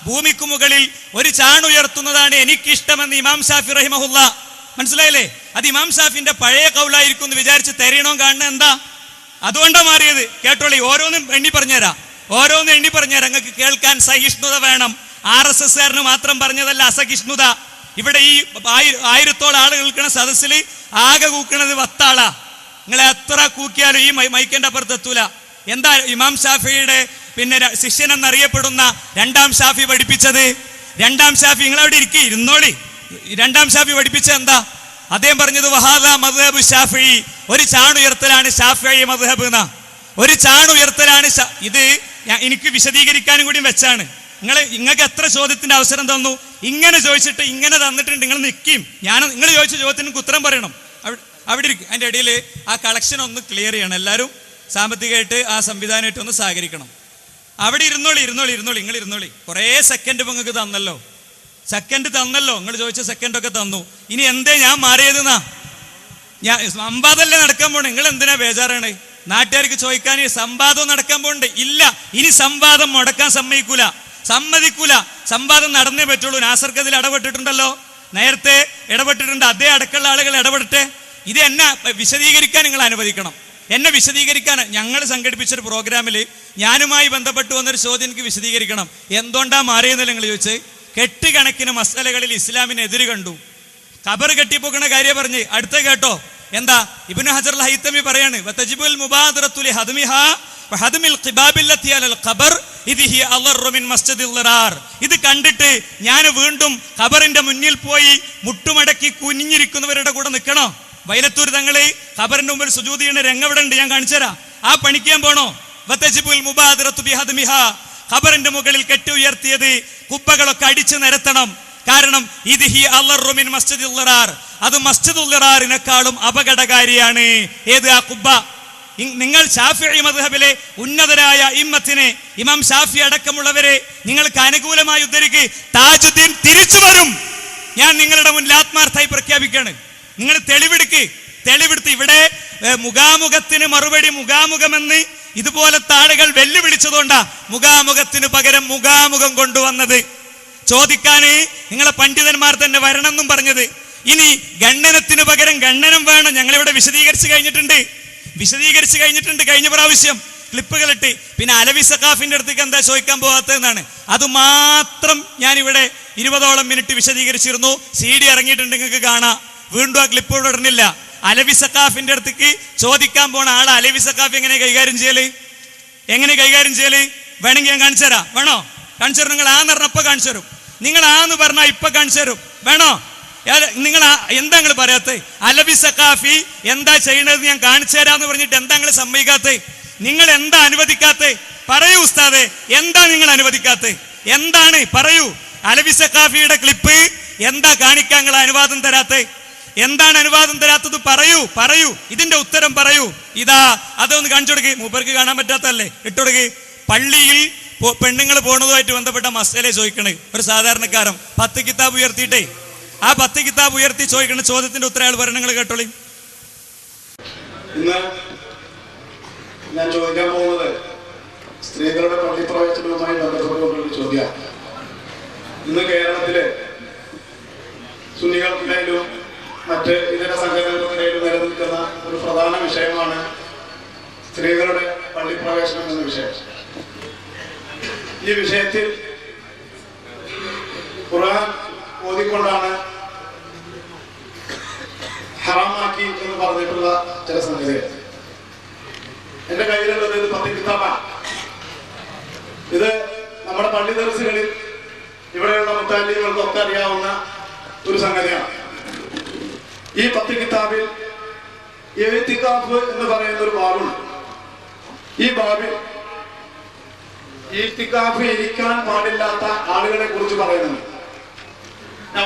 ഭൂമിക്ക് മുകളിൽ ഒരു ചാണുയർത്തുന്നതാണ് എനിക്കിഷ്ടമെന്ന് ഇമാം ഷാഫി റഹിമഹുല്ല. മനസ്സിലായില്ലേ? അത് ഇമാം ഷാഫിന്റെ പഴയ കൗലായിരിക്കും എന്ന് വിചാരിച്ച് തെരയണോ കാണുന്ന എന്താ? അതുകൊണ്ടാ മാറിയത്. കേട്ടോളി, ഓരോന്നും എണ്ണി പറഞ്ഞുതരാം. നിങ്ങൾക്ക് കേൾക്കാൻ സഹിഷ്ണുത വേണം. RSSകാരന് മാത്രം പറഞ്ഞതല്ല അസഹിഷ്ണുത. ഇവിടെ ഈ 1000-ഓളം ആളുകൾ നിൽക്കുന്ന സദസ്സിൽ ആകെ കൂക്കണത് 10 ആളാ. നിങ്ങൾ എത്ര കൂക്കിയാലും ഈ മൈക്കിന്റെ അപ്പുറത്ത് എത്തൂല. എന്താ ഇമാം ഷാഫിയുടെ പിന്നെ ശിഷ്യൻ എന്നറിയപ്പെടുന്ന രണ്ടാം ഷാഫി പഠിപ്പിച്ചത്? രണ്ടാം ഷാഫി, നിങ്ങളവിടെ ഇരിക്കുക, ഇരുന്നോളി. രണ്ടാം ഷാഫി പഠിപ്പിച്ചത് എന്താ? അദ്ദേഹം പറഞ്ഞത് വഹാദ മദ്ഹബു ഷാഫിഈ, ഒരു ചാണുയർത്തലാണ് ഷാഫിഈ മദ്ഹബ് എന്ന. ഒരു ചാണുയർത്തലാണ്. ഇത് എനിക്ക് വിശദീകരിക്കാനും കൂടി വെച്ചാണ്. നിങ്ങൾക്ക് എത്ര ചോദ്യത്തിന്റെ അവസരം തന്നു? ഇങ്ങനെ ചോദിച്ചിട്ട് ഇങ്ങനെ തന്നിട്ടുണ്ട്, നിങ്ങൾ നിൽക്കും. നിങ്ങൾ ചോദിച്ച ചോദ്യത്തിന് ഉത്തരം പറയണം. അവിടെ ഇരിക്കും. അതിൻ്റെ ഇടയിൽ ആ കളക്ഷൻ ഒന്ന് ക്ലിയർ ചെയ്യണം. എല്ലാവരും സാമ്പത്തികമായിട്ട് ആ സംവിധാനമായിട്ട് ഒന്ന് സഹകരിക്കണം. അവിടെ ഇരുന്നോളി. നിങ്ങൾ ഇരുന്നോളി. കുറേ സെക്കൻഡ് ഇപ്പം നിങ്ങൾക്ക് തന്നല്ലോ. നിങ്ങൾ ചോദിച്ച സെക്കൻഡൊക്കെ തന്നു. ഇനി എന്തേ ഞാൻ മാറിയതെന്നാ? സംവാദമല്ലേ നടക്കാൻ പോണേ? നിങ്ങൾ എന്തിനാ ബേജാറാണ്? നാട്ടുകാർക്ക് ചോദിക്കാൻ സംവാദം നടക്കാൻ പോണ്ട് ഇല്ല. ഇനി സംവാദം മുടക്കാൻ സമ്മതിക്കൂല. സംവാദം നടന്നേ പറ്റുള്ളൂ. നാസർക്കതിൽ ഇടപെട്ടിട്ടുണ്ടല്ലോ, നേരത്തെ ഇടപെട്ടിട്ടുണ്ട്. അതേ അടക്കമുള്ള ആളുകൾ ഇടപെടട്ടെ. ഇത് എന്നെ വിശദീകരിക്കാൻ നിങ്ങൾ അനുവദിക്കണം. എന്നെ വിശദീകരിക്കാൻ ഞങ്ങൾ സംഘടിപ്പിച്ചൊരു പ്രോഗ്രാമിൽ ഞാനുമായി ബന്ധപ്പെട്ട് വന്നൊരു ചോദ്യം എനിക്ക് വിശദീകരിക്കണം. എന്തുകൊണ്ടാ മാറിയെന്നല്ല നിങ്ങൾ ചോദിച്ച്. കെട്ടുകണക്കിന് മസലകളിൽ ഇസ്ലാമിനെതിര് കണ്ടു. ഖബർ കെട്ടിപ്പോക്കണ കാര്യം പറഞ്ഞ് അടുത്ത കേട്ടോ. എന്താ? ഇബ്നു ഹജർ അൽ ഹൈതമി പറയാണ്, വതജിബുൽ മുബാദറത്തു ലിഹദ്മിഹാ വഹദ്മിൽ ഖിബാബില്ലത്തി അലൽ ഖബർ ഇദ്ഹി അളറു മിൻ മസ്ജിദിൽ ളറാർ. ഇത് കണ്ടിട്ട് ഞാൻ വീണ്ടും ഖബറിന്റെ മുന്നിൽ പോയി മുട്ടുമടക്കി കുനിഞ്ഞിരിക്കുന്നവരുടെ കൂടെ നിൽക്കണോ? വൈലത്തൂർ തങ്ങളെ ഖബറിന്റെ മുമ്പിൽ സുജൂദ് ചെയ്യുന്ന രംഗം ഇവിടെ ഉണ്ട്, ഞാൻ കാണിച്ചുതരാം. ആ പണിക്കാൻ പോണോ? വതജിബുൽ മുബാദറത്തു ബിഹദ്മിഹാ, ഖബറിന്റെ മുകളിൽ കെട്ടി ഉയർത്തിയത് കുബ്ബകളൊക്കെ അടിച്ചു നിരത്തണം. കാരണം ഇദ്ഹി അളറു മിൻ മസ്ജിദിൽ ളറാർ, അത് മസ്ജിദുൽ ളറാറിനേക്കാളും അപകടകാരിയാണ്. ഏത്? ആ കുബ്ബ. നിങ്ങൾ ഷാഫിഈ മദ്ഹബിലെ ഉന്നതരായ ഇമ്മത്തിനെ, ഇമാം ഷാഫി അടക്കമുള്ളവരെ നിങ്ങൾക്ക് അനുകൂലമായി ഉദ്ധരിക്ക്. താജുദ്ദീൻ തിരിച്ചു വരും. ഞാൻ നിങ്ങളുടെ മുന്നിൽ ആത്മാർത്ഥമായി പ്രഖ്യാപിക്കുകയാണ്. നിങ്ങൾ തെളിവെടുത്ത് ഇവിടെ മുഖാമുഖത്തിന് മറുപടി മുഖാമുഖമെന്ന് ഇതുപോലത്തെ ആളുകൾ വെല്ലുവിളിച്ചതുകൊണ്ടാ മുഖാമുഖത്തിന് പകരം മുഖാമുഖം കൊണ്ടുവന്നത്. ചോദിക്കാന് നിങ്ങളെ പണ്ഡിതന്മാർ തന്നെ വരണം എന്നും പറഞ്ഞത്. ഇനി ഗണ്ണനത്തിന് പകരം ഗണ്ണനം വേണം. ഞങ്ങളിവിടെ വിശദീകരിച്ചു കഴിഞ്ഞിട്ടുണ്ട് കഴിഞ്ഞ പ്രാവശ്യം ക്ലിപ്പുകളിട്ട്. പിന്നെ അലവി സഖാഫിന്റെ അടുത്തേക്ക് എന്താ ചോദിക്കാൻ പോകാത്തതെന്നാണ്. അത് മാത്രം ഞാനിവിടെ 20ഓളം മിനിറ്റ് വിശദീകരിച്ചിരുന്നു. CD ഇറങ്ങിയിട്ടുണ്ട്, നിങ്ങൾക്ക് കാണാം. വീണ്ടും ആ ക്ലിപ്പ് ഇവിടെ ഇടുന്നില്ല. അലവി സഖാഫിന്റെ അടുത്തേക്ക് ചോദിക്കാൻ പോണ ആളെ അലവി സഖാഫ് എങ്ങനെ കൈകാര്യം ചെയ്യല്? വേണമെങ്കിൽ ഞാൻ കാണിച്ചു തരാം. വേണോ? കാണിച്ചു തരും. നിങ്ങൾ ആന്ന് പറഞ്ഞപ്പോ കാണിച്ചു തരും. നിങ്ങൾ ആന്ന് പറഞ്ഞാൽ ഇപ്പൊ കാണിച്ചു തരും. വേണോ? നിങ്ങൾ എന്താ നിങ്ങൾ പറയാത്ത? അലവി സഖാഫി എന്താ ചെയ്യണത് ഞാൻ കാണിച്ചു തരാന്ന് പറഞ്ഞിട്ട് എന്താ നിങ്ങൾ സമ്മതിക്കാത്ത? നിങ്ങൾ എന്താ അനുവദിക്കാത്ത? പറയൂ ഉസ്താദെ, എന്താ നിങ്ങൾ അനുവദിക്കാത്ത? എന്താണ്? പറയൂ. അലവി സഖാഫിയുടെ ക്ലിപ്പ് എന്താ കാണിക്കാൻ നിങ്ങൾ അനുവാദം തരാത്ത? എന്താണ് അനുവാദം തരാത്തത്? പറയൂ. ഇതിന്റെ ഉത്തരം പറയൂ. ഇതാ അതൊന്ന് കാണിച്ചു കൊടുക്ക്. മൂപ്പർക്ക് കാണാൻ പറ്റാത്തല്ലേ, ഇട്ടുകൊടുക്ക്. പള്ളിയിൽ പെണ്ണുങ്ങൾ പോണതുമായിട്ട് ബന്ധപ്പെട്ട മസല ചോദിക്കണേ ഒരു സാധാരണക്കാരൻ 10 കിതാബ് ഉയർത്തിയിട്ടേ ആ 10 കിതാബ് ഉയർത്തി ചോദിക്കുന്ന ചോദ്യത്തിന്റെ ഉത്തരം അയാൾ പറയണം. നിങ്ങൾ കേട്ടോളി. ഇന്ന് ഞാൻ ചോദിക്കാൻ പോകുന്നത് സ്ത്രീകളുടെ പള്ളിപ്രവേശനവുമായി ബന്ധപ്പെട്ടുകൊണ്ടുള്ള ചോദ്യമാണ്. ഇന്ന് കേരളത്തിലെ സുന്നികൾക്കിടയിലും മറ്റ് ഇതര സംഘടനകൾക്കിടയിലും നിലനിൽക്കുന്ന ഒരു പ്രധാന വിഷയമാണ് സ്ത്രീകളുടെ പള്ളിപ്രവേശനം എന്ന വിഷയം. ഈ വിഷയത്തിൽ ഖുർആൻ ഓതിക്കൊണ്ടാണ് ഹറാമാക്കി എന്ന് പറഞ്ഞിട്ടുള്ള ചില സംഗതികൾ. എന്റെ കയ്യിലുള്ളത് ഇത് 10 കിതാബാണ്. ഇത് നമ്മുടെ പള്ളി ദർസുകളിൽ ഇവിടെയുള്ള മുത്താലികൾക്കൊക്കെ അറിയാവുന്ന ഒരു സംഗതിയാണ്. ഈ 10 കിതാബിൽ ഇഅ്തികാഫ് എന്ന് പറയുന്ന ഒരു ബാബുണ്ട്. ഈ ബാബിൽ ഇഅ്തികാഫ് ഇരിക്കാൻ പാടില്ലാത്ത ആളുകളെ കുറിച്ച് പറയുന്നുണ്ട്. ഞാൻ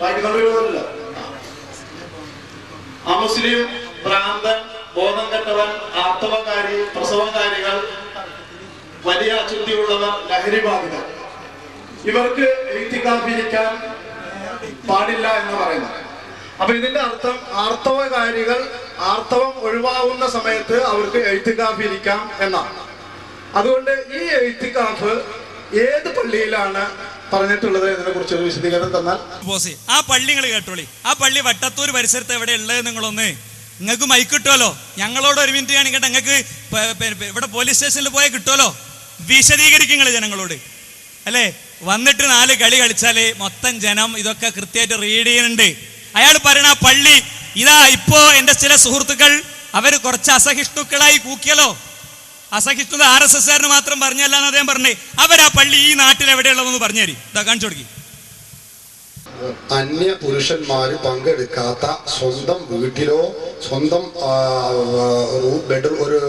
വായിക്കുന്നുണ്ടല്ല. അമുസ്ലിം, ഭ്രാന്തൻ, ബോധം കെട്ടവൻ, ആർത്തവകാരി, പ്രസവകാരികൾ, വലിയ അശുദ്ധിയുള്ളവർ, ലഹരി ബാധിതർ, ഇവർക്ക് ഇഅ്തികാഫ് ഇരിക്കാൻ പാടില്ല എന്ന് പറയുന്നു. അപ്പൊ ഇതിന്റെ അർത്ഥം ആർത്തവകാരികൾ ആർത്തവം ഒഴിവാകുന്ന സമയത്ത് അവർക്ക് ഇഅ്തികാഫ് ഇരിക്കാം എന്നാണ്. അതുകൊണ്ട് ഈ ഇഅ്തികാഫ് ഏത് പള്ളിയിലാണ് പറഞ്ഞിട്ടുള്ളത് എന്നതിനെ കുറിച്ച് ഒരു വിശദീകരണം തന്നാൽ. ആ പള്ളി നിങ്ങൾ കേട്ടോളി. ആ പള്ളി വട്ടത്തൂർ പരിസരത്ത് എവിടെ ഉള്ളത് നിങ്ങളൊന്ന്, നിങ്ങൾക്ക് മൈക്ക് കിട്ടുമല്ലോ. ഞങ്ങളോട് ഒരു മിനിറ്റ് കാണിക്കട്ടെ. നിങ്ങൾക്ക് ഇവിടെ പോലീസ് സ്റ്റേഷനിൽ പോയാൽ കിട്ടുമല്ലോ. വിശദീകരിക്കുക ജനങ്ങളോട് അല്ലേ. വന്നിട്ട് 4 കളി കളിച്ചാല് മൊത്തം ജനം ഇതൊക്കെ കൃത്യമായിട്ട് റീഡ് ചെയ്യുന്നുണ്ട്. അയാൾ പറയണ ആ പള്ളി ഇതാ ഇപ്പോ എന്റെ ചില സുഹൃത്തുക്കൾ അവര് കുറച്ച് അസഹിഷ്ണുക്കളായി കൂക്കിയല്ലോ. അസഹിഷ്ണുത RSSകാരന് മാത്രം പറഞ്ഞല്ല എന്ന് അദ്ദേഹം പറഞ്ഞേ. അവരാ പള്ളി ഈ നാട്ടിൽ എവിടെയുള്ളതെന്ന് പറഞ്ഞു തരി. ഇതാ കാണിച്ചു കൊടുക്കി. അന്യ പുരുഷന്മാര് പങ്കെടുക്കാത്ത സ്വന്തം വീട്ടിലോ സ്വന്തം ബെഡ്റൂം ഒരു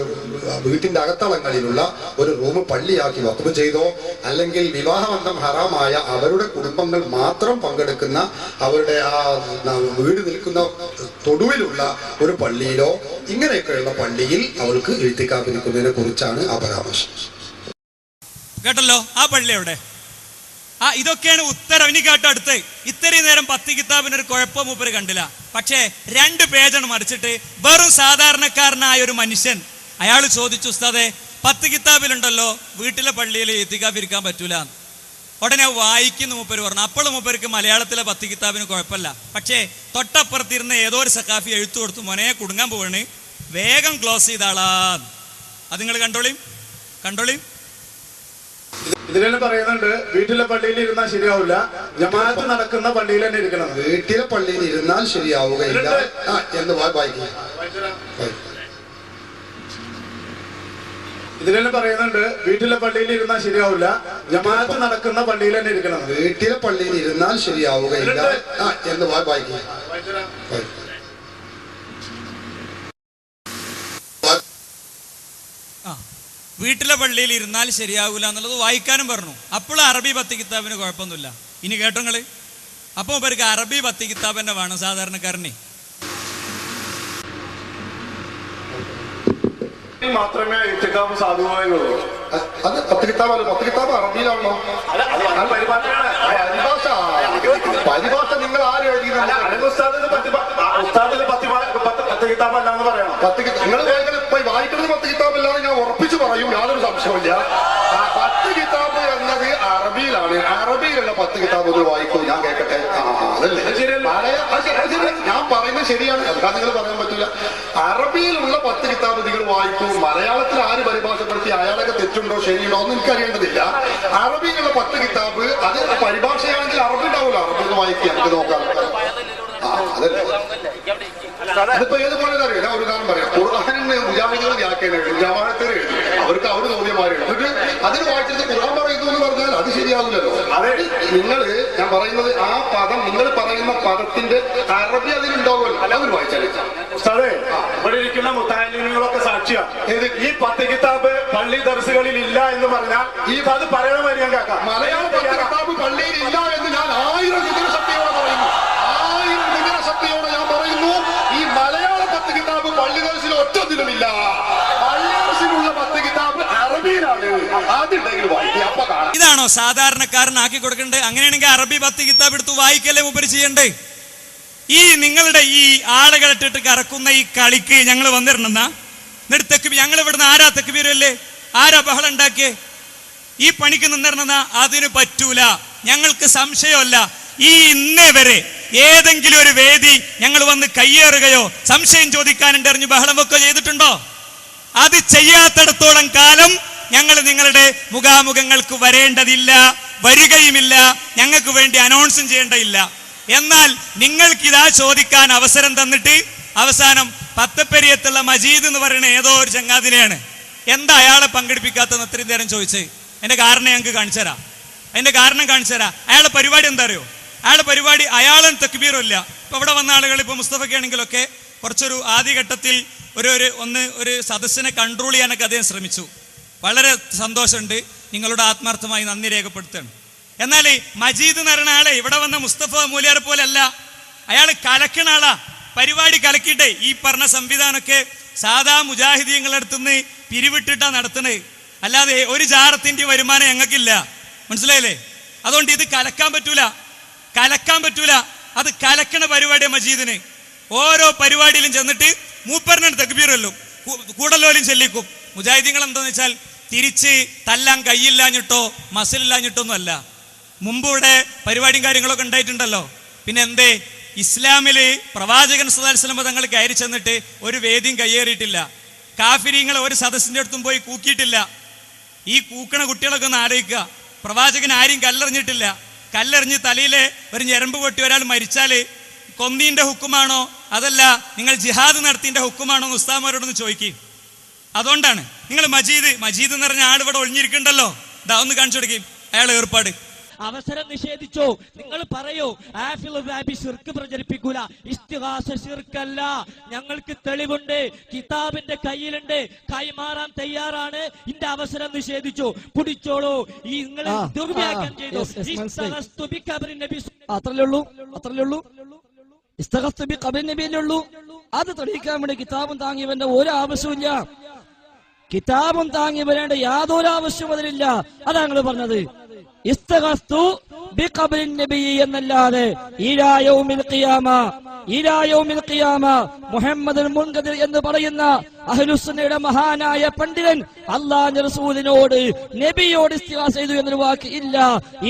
വീട്ടിന്റെ അകത്തളങ്ങളിലുള്ള ഒരു റൂം പള്ളിയാക്കി വഖഫ് ചെയ്തോ, അല്ലെങ്കിൽ വിവാഹബന്ധം ഹറാമായ അവരുടെ കുടുംബങ്ങൾ മാത്രം പങ്കെടുക്കുന്ന അവരുടെ ആ വീട് നിൽക്കുന്ന തൊടുവിലുള്ള ഒരു പള്ളിയിലോ ഇങ്ങനെയൊക്കെയുള്ള പള്ളിയിൽ അവർക്ക് ഇഅ്തികാഫ് ഇരിക്കുന്നതിനെ കുറിച്ചാണ് ആ പരാമർശം. കേട്ടല്ലോ. ആ പള്ളി എവിടെ? ഇതൊക്കെയാണ് ഉത്തരം. ഇനി കേട്ടോ അടുത്ത്. ഇത്രയും നേരം 10 കിതാബിന് ഒരു കുഴപ്പം മൂപ്പര് കണ്ടില്ല. പക്ഷേ 2 പേജാണ് മറിച്ചിട്ട് വെറും സാധാരണക്കാരനായ ഒരു മനുഷ്യൻ അയാൾ ചോദിച്ചു, ഉസ്താദേ 10 കിതാബിലുണ്ടല്ലോ വീട്ടിലെ പള്ളിയിൽ ഇഅ്തികാഫ് ഇരിക്കാൻ പറ്റൂല. ഉടനെ വായിക്കുന്ന മൂപ്പര് പറഞ്ഞു. അപ്പോൾ മൂപ്പർക്ക് മലയാളത്തിലെ 10 കിതാബിന് കുഴപ്പമില്ല. പക്ഷേ തൊട്ടപ്പുറത്തിരുന്ന ഏതോ ഒരു സഖാഫി എഴുത്തു കൊടുത്തു, മോനെ കുടുങ്ങാൻ പോവാണ്, വേഗം ക്ലോസ് ചെയ്താളാ. അത് നിങ്ങൾ കണ്ടോളി. ഇതിലെല്ലാം പറയുന്നുണ്ട് വീട്ടിലെ പള്ളിയിൽ ഇരുന്നാൽ ശരിയാവില്ല, ജമാഅത്ത് നടക്കുന്ന പള്ളിയിൽ തന്നെ ഇരിക്കണം. വീട്ടിലെ പള്ളിയിൽ ഇരുന്നാൽ ശരിയാവുകയില്ല എന്ന് വായിക്കുക. ഇതിലെല്ലാം പറയുന്നുണ്ട് വീട്ടിലെ പള്ളിയിൽ ഇരുന്നാൽ ശരിയാവില്ല, ജമാഅത്ത് നടക്കുന്ന പള്ളിയിൽ തന്നെ ഇരിക്കണം. വീട്ടിലെ പള്ളിയിൽ ഇരുന്നാൽ ശരിയാവുകയില്ല എന്ന് വായിക്കുക. വീട്ടിലെ പള്ളിയിൽ ഇരുന്നാൽ ശരിയാവൂല എന്നുള്ളത് വായിക്കാനും പറഞ്ഞു. അപ്പോൾ അറബി 10 കിതാബിന് കുഴപ്പമൊന്നുമില്ല. ഇനി കേട്ടോ നിങ്ങള്. അപ്പൊ ഇവർക്ക് അറബി 10 കിതാബ് തന്നെ വേണം സാധാരണക്കാരനെ. മാത്രമേ ഇഅ്തികാഫ് സാധുവായുള്ളൂ. അത് 10 കിതാബ് 10 കിതാബ് അറബിയിലാണോ? പരിഭാഷ നിങ്ങൾ ആരും കിതാബല്ലാന്ന് പറയണം. 10 നിങ്ങൾ വായിക്കുന്നത് 10 കിതാബല്ലാതെ ഞാൻ ഉറപ്പിച്ചു പറയും, യാതൊരു സംശയമില്ല. 10 കിതാബ് എന്നത് അറബിയിലാണ്. അറബിയിലുള്ള 10 കിതാബ് ഒന്ന് വായിക്കൂ, ഞാൻ കേൾക്കട്ടെ. ഞാൻ പറയുന്നത് ശരിയാണ്, അതാ നിങ്ങൾ പറയാൻ പറ്റില്ല. അറബിയിലുള്ള 10 കിതാബ് നിങ്ങൾ വായിക്കൂ. മലയാളത്തിൽ ആര് പരിഭാഷപ്പെടുത്തി അയാളൊക്കെ തെറ്റുണ്ടോ ശരിയുണ്ടോ എന്ന് എനിക്കറിയേണ്ടതില്ല. അറബിയിലുള്ള 10 കിതാബ് അത് പരിഭാഷയാണെങ്കിൽ അറബി ഉണ്ടാവില്ല. അറബി ഒന്ന് വായിക്കുക, നമുക്ക് നോക്കാം. അതല്ലേ അതിപ്പോ ഏതുപോലെ അറിയില്ല. ഒരു കാര്യം പറയാം, ഖുർആനിന് മുജാഹിദുകൾ വ്യാഖ്യാനം ജമാഅത്തുകാർ എഴുതി, അവർക്ക് അവർ ചോദ്യമാര് എന്നിട്ട് അതിന് വായിച്ചിട്ട് ഖുർആൻ പറയുന്നു എന്ന് പറഞ്ഞാൽ അത് ശരിയാവില്ലല്ലോ. അതായത് ഞാൻ പറയുന്നത് ആ പദം, നിങ്ങൾ പറയുന്ന പദത്തിന്റെ അറബി അതിലുണ്ടാവുമല്ലോ, അല്ലാതെ വായിച്ചാലേ. ഇവിടെ ഇരിക്കുന്ന മുത്താലിങ്ങളൊക്കെ സാക്ഷിയാണ്. ഈ 10 കിതാബ് പള്ളി ദർസുകളിൽ ഇല്ല എന്ന് പറഞ്ഞാൽ അത് പറയണമെന്ന് ഞാൻ കേൾക്കാം. മലയാള 10 കിതാബ് പള്ളിയിൽ ഇല്ല എന്ന് ഞാൻ 1000 വിവരശക്തിയോടെ പറയുന്നു. 1000 വിവരശക്തിയോടെ ഞാൻ പറയുന്നു. ഈ മലയാള 10 കിതാബ് പള്ളി ദർസിൽ ഒറ്റതിലുമില്ല. പള്ളി ദർസിലുള്ള 10 കിതാബ് അറബിയിലാണ്. അതുണ്ടെങ്കിൽ വായിക്കുക, അപ്പൊ കാണാം. ഇതാണോ സാധാരണക്കാരനാക്കി കൊടുക്കേണ്ടത്? അങ്ങനെയാണെങ്കിൽ അറബി 10 കിതാബ് എടുത്ത് വായിക്കല്ലേ മൂപ്പര് ചെയ്യണ്ടേ? ഈ നിങ്ങളുടെ ഈ ആളുകൾ ഇട്ടിട്ട് കറക്കുന്ന ഈ കളിക്ക് ഞങ്ങൾ വന്നിരണെന്നാ? എന്നിട്ട് ഞങ്ങൾ ഇവിടുന്ന് ആരാ തെക്കുബീരല്ലേ, ആരാ ബഹളം ഉണ്ടാക്കിയേ? ഈ പണിക്ക് നിന്നിരണെന്നാ? അതിന് പറ്റൂല. ഞങ്ങൾക്ക് സംശയമല്ല, ഈ ഇന്നേ വരെ ഏതെങ്കിലും ഒരു വേദി ഞങ്ങൾ വന്ന് കയ്യേറുകയോ സംശയം ചോദിക്കാനുണ്ട് അറിഞ്ഞ് ബഹളം വെക്കുകയോ ചെയ്തിട്ടുണ്ടോ? അത് ചെയ്യാത്തിടത്തോളം കാലം ഞങ്ങൾ നിങ്ങളുടെ മുഖാമുഖങ്ങൾക്ക് വരേണ്ടതില്ല, വരികയുമില്ല, ഞങ്ങൾക്ക് വേണ്ടി അനൗൺസും ചെയ്യേണ്ടതില്ല. എന്നാൽ നിങ്ങൾക്കിതാ ചോദിക്കാൻ അവസരം തന്നിട്ട് അവസാനം പത്തപ്പെരിയത്തുള്ള മജീദ് എന്ന് പറയുന്ന ഏതോ ഒരു ചങ്ങാതിനെയാണ് എന്താ അയാളെ പങ്കെടുപ്പിക്കാത്തെന്ന് അത്രയും നേരം ചോദിച്ച്. അതിന്റെ കാരണം ഞങ്ങൾക്ക് കാണിച്ചു തരാം. അതിന്റെ കാരണം കാണിച്ചു തരാം. അയാളുടെ പരിപാടി എന്താ അറിയോ? അയാളുടെ പരിപാടി അയാളും തെക്കുബീറും ഇല്ല. ഇപ്പൊ ഇവിടെ വന്ന ആളുകൾ, ഇപ്പൊ മുസ്തഫയ്ക്കാണെങ്കിലൊക്കെ കുറച്ചൊരു ആദ്യഘട്ടത്തിൽ ഒരു സദസ്സിനെ കൺട്രോൾ ചെയ്യാനൊക്കെ അദ്ദേഹം ശ്രമിച്ചു. വളരെ സന്തോഷമുണ്ട്, നിങ്ങളുടെ ആത്മാർത്ഥമായി നന്ദി രേഖപ്പെടുത്തുകയാണ്. എന്നാൽ മജീദ് എന്ന് പറയുന്ന ആളെ ഇവിടെ വന്ന മുസ്തഫ മൂലിയാർ പോലെ അല്ല, അയാൾ കലക്കണ ആളാ. പരിപാടി കലക്കിട്ടെ ഈ പറഞ്ഞ സംവിധാനമൊക്കെ സാധാ മുജാഹിദീങ്ങളുടെ അടുത്തുനിന്ന് പിരിവിട്ടിട്ടാ നടത്തുന്നത്. അല്ലാതെ ഒരു ജാറത്തിന്റെ വരുമാനം ഞങ്ങൾക്കില്ല, മനസ്സിലായില്ലേ? അതുകൊണ്ട് ഇത് കലക്കാൻ പറ്റൂല. അത് കലക്കണ പരിപാടിയാണ് മജീദിന്. ഓരോ പരിപാടിയിലും ചെന്നിട്ട് മൂപ്പറിനാണ് തക്ബീറല്ലോ കൂടലോലും ചെല്ലിക്കും. മുജാഹിദീങ്ങൾ എന്താന്ന് വെച്ചാൽ തിരിച്ച് തല്ലാൻ കൈയില്ലാഞ്ഞിട്ടോ മസിലില്ലാഞ്ഞിട്ടോ ഒന്നും അല്ല. മുമ്പ് ഇവിടെ പരിപാടിയും കാര്യങ്ങളൊക്കെ ഉണ്ടായിട്ടുണ്ടല്ലോ. പിന്നെ എന്തേ ഇസ്ലാമില് പ്രവാചകൻ സല്ലല്ലാഹു അലൈഹി വസല്ലം തങ്ങൾ കയറി ചെന്നിട്ട് ഒരു വേദിയും കയ്യേറിയിട്ടില്ല. കാഫിരീങ്ങളെ ഒരു സദസ്സിന്റെ അടുത്തും പോയി കൂക്കിയിട്ടില്ല. ഈ കൂക്കണ കുട്ടികളൊക്കെ ഒന്ന് ആലോചിക്കുക. പ്രവാചകൻ ആരെയും കല്ലെറിഞ്ഞിട്ടില്ല. കല്ലെറിഞ്ഞ് തലയിലെ ഒരു ഞരമ്പ് പൊട്ടി ഒരാൾ മരിച്ചാല് കൊന്നീന്റെ ഹുക്കുമാണോ അതല്ല നിങ്ങൾ ജിഹാദ് നടത്തിന്റെ ഹുക്കുമാണോ എന്ന് ഉസ്താദന്മാരോടൊന്ന് ചോദിക്കും. അതുകൊണ്ടാണ് നിങ്ങൾ മജീദ് എന്ന് പറഞ്ഞ ആൾ ഇവിടെ ഒളിഞ്ഞിരിക്കണ്ടല്ലോ, ഇതാ ഒന്ന് കാണിച്ചു കൊടുക്കും അയാളെ ഏർപ്പാട്. അവസരം നിഷേധിച്ചു. നിങ്ങൾ പറയൂ ശിർക്ക് പ്രചരിപ്പിക്കൂല, ഇസ്തിഗാസ ശിർക്കല്ല, ഞങ്ങൾക്ക് തെളിവുണ്ട്, കിതാബിന്റെ കയ്യിലുണ്ട്, കൈമാറാൻ തയ്യാറാണ്. ഇന്റെ അവസരം നിഷേധിച്ചു, പിടിച്ചോളൂ. ഈ നിങ്ങൾ ദുർവ്യാഖ്യാനം ചെയ്തു. അത്രയേ ഉള്ളൂ. അത് തെളിയിക്കാൻ വേണ്ടി കിതാബും താങ്ങിയവന്റെ ഒരു ആവശ്യമില്ല. കിതാബും താങ്ങി വരേണ്ട യാതൊരു ആവശ്യവും അതിലില്ല. അതാ ഞങ്ങൾ പറഞ്ഞത്. ഇസ്തഗസ്തു ബിഖബ്രിൻ നബി എന്നല്ലാതെ ഇലാ യൗമിൽ ഖിയാമ മുഹമ്മദുൽ മുൻകദിർ എന്ന് പറയുന്ന അഹ്ലുസുന്നയുടെ മഹാനായ പണ്ഡിതൻ അല്ലാഹുവിന്റെ റസൂലിനോട് നബിയോട് ഇസ്തിഗാസ ചെയ്തു എന്നൊരു വാക്ക് ഇല്ല.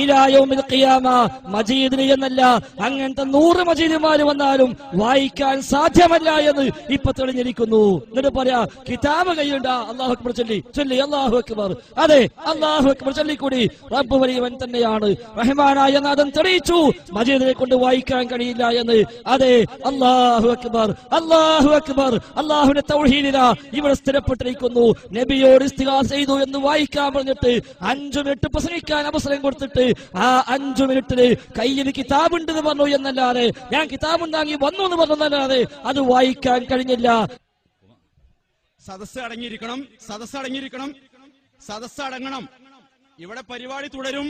ഇലാ യൗമിൽ ഖിയാമ മജീദിന് എന്നല്ല. അങ്ങനത്തെ 100 മജീദുമാര് വന്നാലും വായിക്കാൻ സാധ്യമല്ല എന്ന് ഇപ്പൊ തെളിഞ്ഞിരിക്കുന്നു. എന്നിട്ട് പറയാ കിതാബ് കയ്യുണ്ട, അല്ലാഹു അക്ബർ ചൊല്ലി അല്ലാഹു അക്ബർ. അതെ, അല്ലാഹു അക്ബർ ചൊല്ലിക്കൂടി. റബ്ബ് വലിയവൻ തന്നെയാണ്. റഹ്മാനായ നാഥൻ തെളിയിച്ചു മജീദിനെ കൊണ്ട് വായിക്കാൻ കഴിയില്ല എന്ന്. അതെ, അല്ലാഹു അക്ബർ, അല്ലാഹു അക്ബർ. അല്ലാഹുവിന്റെ തൗഹീദിലാ ഇവിടെ സ്ഥിരപ്പെട്ടിരിക്കുന്നു. നബിയോട് ഇസ്തിഗാസ ചെയ്തു എന്ന് വായിക്കാൻ പറഞ്ഞിട്ട് 5 മിനിറ്റ് പ്രസംഗിക്കാൻ അവസരം കൊടുത്തിട്ട് ആ 5 മിനിറ്റില് കയ്യിൽ കിതാബ് ഉണ്ടെന്ന് പറഞ്ഞു എന്നല്ലാതെ, ഞാൻ കിതാബും താങ്ങി വന്നു എന്ന് പറഞ്ഞതല്ലാതെ അത് വായിക്കാൻ കഴിഞ്ഞില്ല. സദസ്സ് അടങ്ങണം. ഇവിടെ പരിപാടി തുടരും.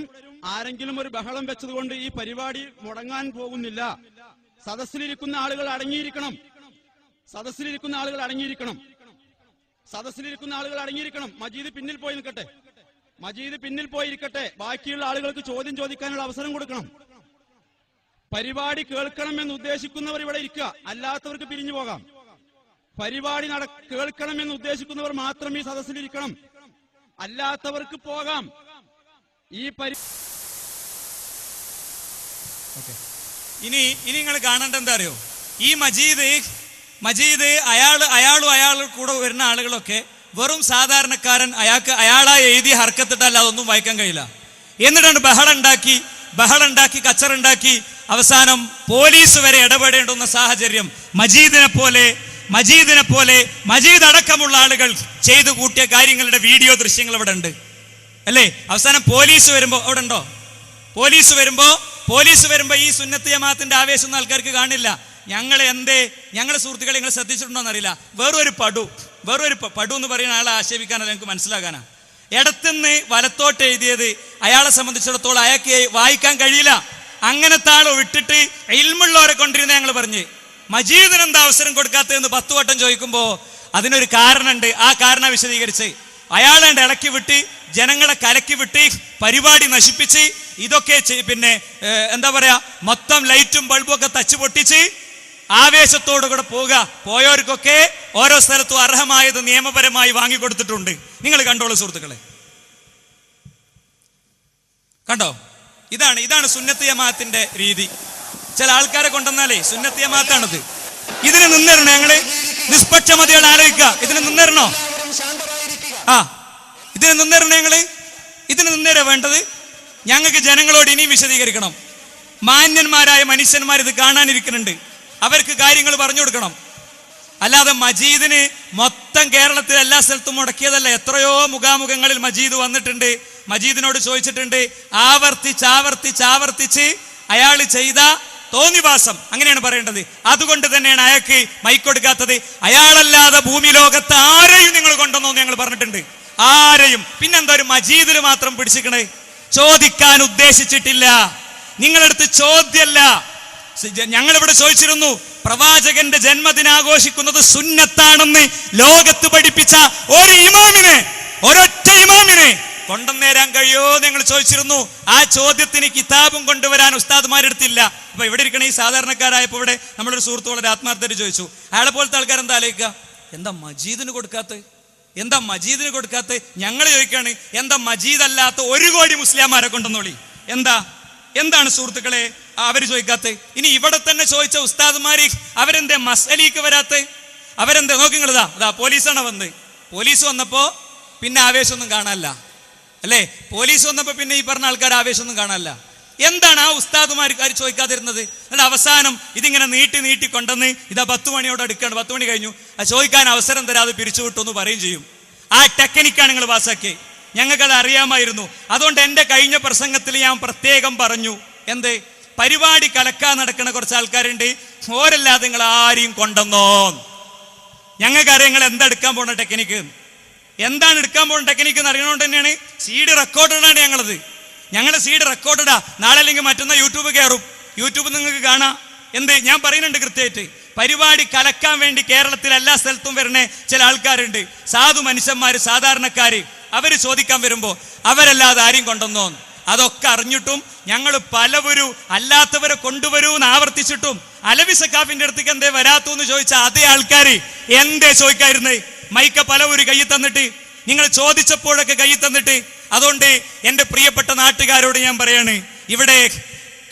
ആരെങ്കിലും ഒരു ബഹളം വെച്ചതുകൊണ്ട് ഈ പരിപാടി മുടങ്ങാൻ പോകുന്നില്ല. സദസ്സിലിരിക്കുന്ന ആളുകൾ അടങ്ങിയിരിക്കണം. മജീദ് പിന്നിൽ പോയി ഇരിക്കട്ടെ. ബാക്കിയുള്ള ആളുകൾക്ക് ചോദ്യം ചോദിക്കാനുള്ള അവസരം കൊടുക്കണം. പരിപാടി കേൾക്കണമെന്ന് ഉദ്ദേശിക്കുന്നവർ ഇവിടെ ഇരിക്കുക, അല്ലാത്തവർക്ക് പിരിഞ്ഞു പോകാം. പരിപാടി കേൾക്കണമെന്ന് ഉദ്ദേശിക്കുന്നവർ മാത്രം ഈ സദസ്സിലിരിക്കണം, അല്ലാത്തവർക്ക് പോകാം. ഇനി നിങ്ങൾ കാണേണ്ട എന്താ അറിയോ? ഈ മജീദ് അയാളും കൂടെ വരുന്ന ആളുകളൊക്കെ വെറും സാധാരണക്കാരൻ. അയാളാ എഴുതിയ ഹർക്കത്തിട്ടല്ല, അതൊന്നും വായിക്കാൻ കഴിയില്ല. എന്നിട്ടാണ് ബഹളുണ്ടാക്കി കച്ചറുണ്ടാക്കി അവസാനം പോലീസ് വരെ ഇടപെടേണ്ടുന്ന സാഹചര്യം മജീദിനെ പോലെ മജീദ് അടക്കമുള്ള ആളുകൾ ചെയ്തു കൂട്ടിയ കാര്യങ്ങളുടെ വീഡിയോ ദൃശ്യങ്ങൾ ഇവിടെ ഉണ്ട് അല്ലേ? അവസാനം പോലീസ് വരുമ്പോ അവിടെ ഉണ്ടോ? പോലീസ് വരുമ്പോ ഈ സുന്നത്ത് ജമാഅത്തിന്റെ ആവേശം ആൾക്കാർക്ക് കാണില്ല. ഞങ്ങളെ സുഹൃത്തുക്കളെ നിങ്ങൾ ശ്രദ്ധിച്ചിട്ടുണ്ടോ എന്നറിയില്ല. വേറൊരു പടു എന്ന് പറയുന്ന ആളെ ആക്ഷേപിക്കാനല്ല, എനിക്ക് മനസ്സിലാക്കാനാ. ഇടത്തുനിന്ന് വലത്തോട്ട് എഴുതിയത് അയാളെ സംബന്ധിച്ചിടത്തോളം അയാൾക്ക് വായിക്കാൻ കഴിയില്ല. അങ്ങനത്തെ ആളെ വിട്ടിട്ട് ഇൽമുള്ളവരെ കൊണ്ടിരുന്ന ഞങ്ങൾ പറഞ്ഞ് മജീദിന് എന്താ അവസരം കൊടുക്കാത്തതെന്ന് 10 വട്ടം ചോദിക്കുമ്പോ അതിനൊരു കാരണമുണ്ട്. ആ കാരണം വിശദീകരിച്ച് അയാളെ ഇളക്കി വിട്ട് ജനങ്ങളെ കലക്കി വിട്ട് പരിപാടി നശിപ്പിച്ച് ഇതൊക്കെ പിന്നെ എന്താ പറയാ മൊത്തം ലൈറ്റും ബൾബും ഒക്കെ തച്ചു പൊട്ടിച്ച് ആവേശത്തോടു കൂടെ പോയവർക്കൊക്കെ ഓരോ സ്ഥലത്തും അർഹമായത് നിയമപരമായി വാങ്ങിക്കൊടുത്തിട്ടുണ്ട്. നിങ്ങൾ കണ്ടോളൂ സുഹൃത്തുക്കളെ, കണ്ടോ? ഇതാണ് സുന്നത്ത് ജമാഅത്തിന്റെ രീതി. ചില ആൾക്കാരെ കൊണ്ടുവന്നാലേ സുന്നത്ത് ജമാഅത്താണത്. ഇതിന് നിന്നിരണോ? ഞങ്ങള് നിഷ്പക്ഷമതിയോട് ആലോചിക്കുക. ഇതിന് നിന്നിരണോ? ഇതിന് നിന്നിരണോ? ഞങ്ങള് ഇതിന് നിന്നേരാ വേണ്ടത്. ഞങ്ങൾക്ക് ജനങ്ങളോട് ഇനിയും വിശദീകരിക്കണം. മാന്യന്മാരായ മനുഷ്യന്മാർ ഇത് കാണാനിരിക്കുന്നുണ്ട്, അവർക്ക് കാര്യങ്ങൾ പറഞ്ഞു കൊടുക്കണം. അല്ലാതെ മജീദിന് മൊത്തം കേരളത്തിൽ എല്ലാ സ്ഥലത്തും മുടക്കിയതല്ല. എത്രയോ മുഖാമുഖങ്ങളിൽ മജീദ് വന്നിട്ടുണ്ട്, മജീദിനോട് ചോദിച്ചിട്ടുണ്ട്. ആവർത്തിച്ച് അയാൾ ചെയ്ത തോന്നിവാസം, അങ്ങനെയാണ് പറയേണ്ടത്. അതുകൊണ്ട് തന്നെയാണ് അയാൾക്ക് മൈക്ക് കൊടുക്കാത്തത്. അയാളല്ലാതെ ഭൂമി ലോകത്ത് ആരെയും നിങ്ങൾ കൊണ്ടുവന്നോ ഞങ്ങൾ പറഞ്ഞിട്ടുണ്ട്, ആരെയും. പിന്നെന്താ ഒരു മജീദിൽ മാത്രം പിടിച്ചിക്കണേ? ചോദിക്കാൻ ഉദ്ദേശിച്ചിട്ടില്ല, നിങ്ങളടുത്ത് ചോദ്യമല്ല. ഞങ്ങളിവിടെ ചോദിച്ചിരുന്നു, പ്രവാചകന്റെ ജന്മദിനാഘോഷിക്കുന്നത് സുന്നത്താണെന്ന് ലോകത്ത് പഠിപ്പിച്ച ഒരു ഇമാമിനെ, ഒരൊറ്റ ഇമാമിനെ കൊണ്ടുവന്നേരാൻ കഴിയുമോ ഞങ്ങൾ ചോദിച്ചിരുന്നു. ആ ചോദ്യത്തിന് കിതാബും കൊണ്ടുവരാൻ ഉസ്താദ്മാരെടുത്തില്ല. അപ്പൊ ഇവിടെ ഇരിക്കണ ഈ സാധാരണക്കാരായപ്പോ ഇവിടെ നമ്മളൊരു സുഹൃത്ത് വളരെ ആത്മാർത്ഥമായിട്ട് ചോദിച്ചു, അയാളെ പോലത്തെ ആൾക്കാർ എന്താ ആലോചിക്കുക, എന്താ മജീദിന് കൊടുക്കാത്ത? ഞങ്ങൾ ചോദിക്കാണ്, എന്താ മജീദ് അല്ലാത്ത 1 കോടി മുസ്ലിംമാരെ കൊണ്ടുവന്നോളി. എന്താണ് സുഹൃത്തുക്കളെ അവര് ചോദിക്കാത്ത? ഇനി ഇവിടെ തന്നെ ചോദിച്ച ഉസ്താദ്മാര് അവരെന്തേ മസ്അലിക്ക് വരാത്ത? അവരെന്താ നോക്കിങ്ങളതാ പോലീസാണ് വന്ന്. പോലീസ് വന്നപ്പോ പിന്നെ ആവേശമൊന്നും കാണാനല്ല, അല്ലേ? പോലീസ് വന്നപ്പോ പിന്നെ ഈ പറഞ്ഞ ആൾക്കാർ ആവേശമൊന്നും കാണാനല്ല. എന്താണ് ആ ഉസ്താദുമാർ ചോദിക്കാതിരുന്നത്? എന്നിട്ട് അവസാനം ഇതിങ്ങനെ നീട്ടി കൊണ്ടുവന്ന് ഇതാ 10 മണിയോട് അടുക്കാണ്, 10 മണി കഴിഞ്ഞു, ചോദിക്കാൻ അവസരം തരാതെ പിരിച്ചുവിട്ടു എന്ന് പറയും ചെയ്യും. ആ ടെക്നിക്കാണ് നിങ്ങൾ പാസ്സാക്കി. ഞങ്ങൾക്കത് അറിയാമായിരുന്നു. അതുകൊണ്ട് എൻ്റെ കഴിഞ്ഞ പ്രസംഗത്തിൽ ഞാൻ പ്രത്യേകം പറഞ്ഞു, എന്ത് പരിപാടി കലക്കാൻ നടക്കുന്ന കുറച്ച് ആൾക്കാരുണ്ട്, ഓരല്ലാതെ നിങ്ങൾ ആരെയും കൊണ്ടുവന്നോ? ഞങ്ങൾക്കറിയാം നിങ്ങൾ എന്താ എടുക്കാൻ പോകുന്ന ടെക്നിക്ക്, എന്താണ് എടുക്കാൻ പോകുന്ന ടെക്നിക്ക് എന്ന് അറിയണോണ്ട് തന്നെയാണ് CD റെക്കോർഡാണ് ഞങ്ങളത്. ഞങ്ങളുടെ CD റെക്കോർഡാ. നാളെ അല്ലെങ്കിൽ മറ്റന്നാ യൂട്യൂബ് കയറും, യൂട്യൂബ് നിങ്ങൾക്ക് കാണാം. എന്ത് ഞാൻ പറയുന്നുണ്ട് കൃത്യമായിട്ട്. പരിപാടി കലക്കാൻ വേണ്ടി കേരളത്തിൽ എല്ലാ സ്ഥലത്തും വരുന്ന ചില ആൾക്കാരുണ്ട്, സാധു മനുഷ്യന്മാര്, സാധാരണക്കാര്. അവര് ചോദിക്കാൻ വരുമ്പോ അവരല്ലാതെ ആരെയും കൊണ്ടുവന്നോ? അതൊക്കെ അറിഞ്ഞിട്ടും ഞങ്ങൾ പലവരും അല്ലാത്തവരെ കൊണ്ടുവരൂ എന്ന് ആവർത്തിച്ചിട്ടും അലവി സക്കാഫിന്റെ അടുത്തേക്ക് എന്തേ വരാത്തു എന്ന് ചോദിച്ച അതേ ആൾക്കാര് എന്തേ ചോദിക്കായിരുന്നേ? മൈക്ക പലവരും കൈ തന്നിട്ട്, നിങ്ങൾ ചോദിച്ചപ്പോഴൊക്കെ കൈ തന്നിട്ട്. അതുകൊണ്ട് എൻ്റെ പ്രിയപ്പെട്ട നാട്ടുകാരോട് ഞാൻ പറയാണ്, ഇവിടെ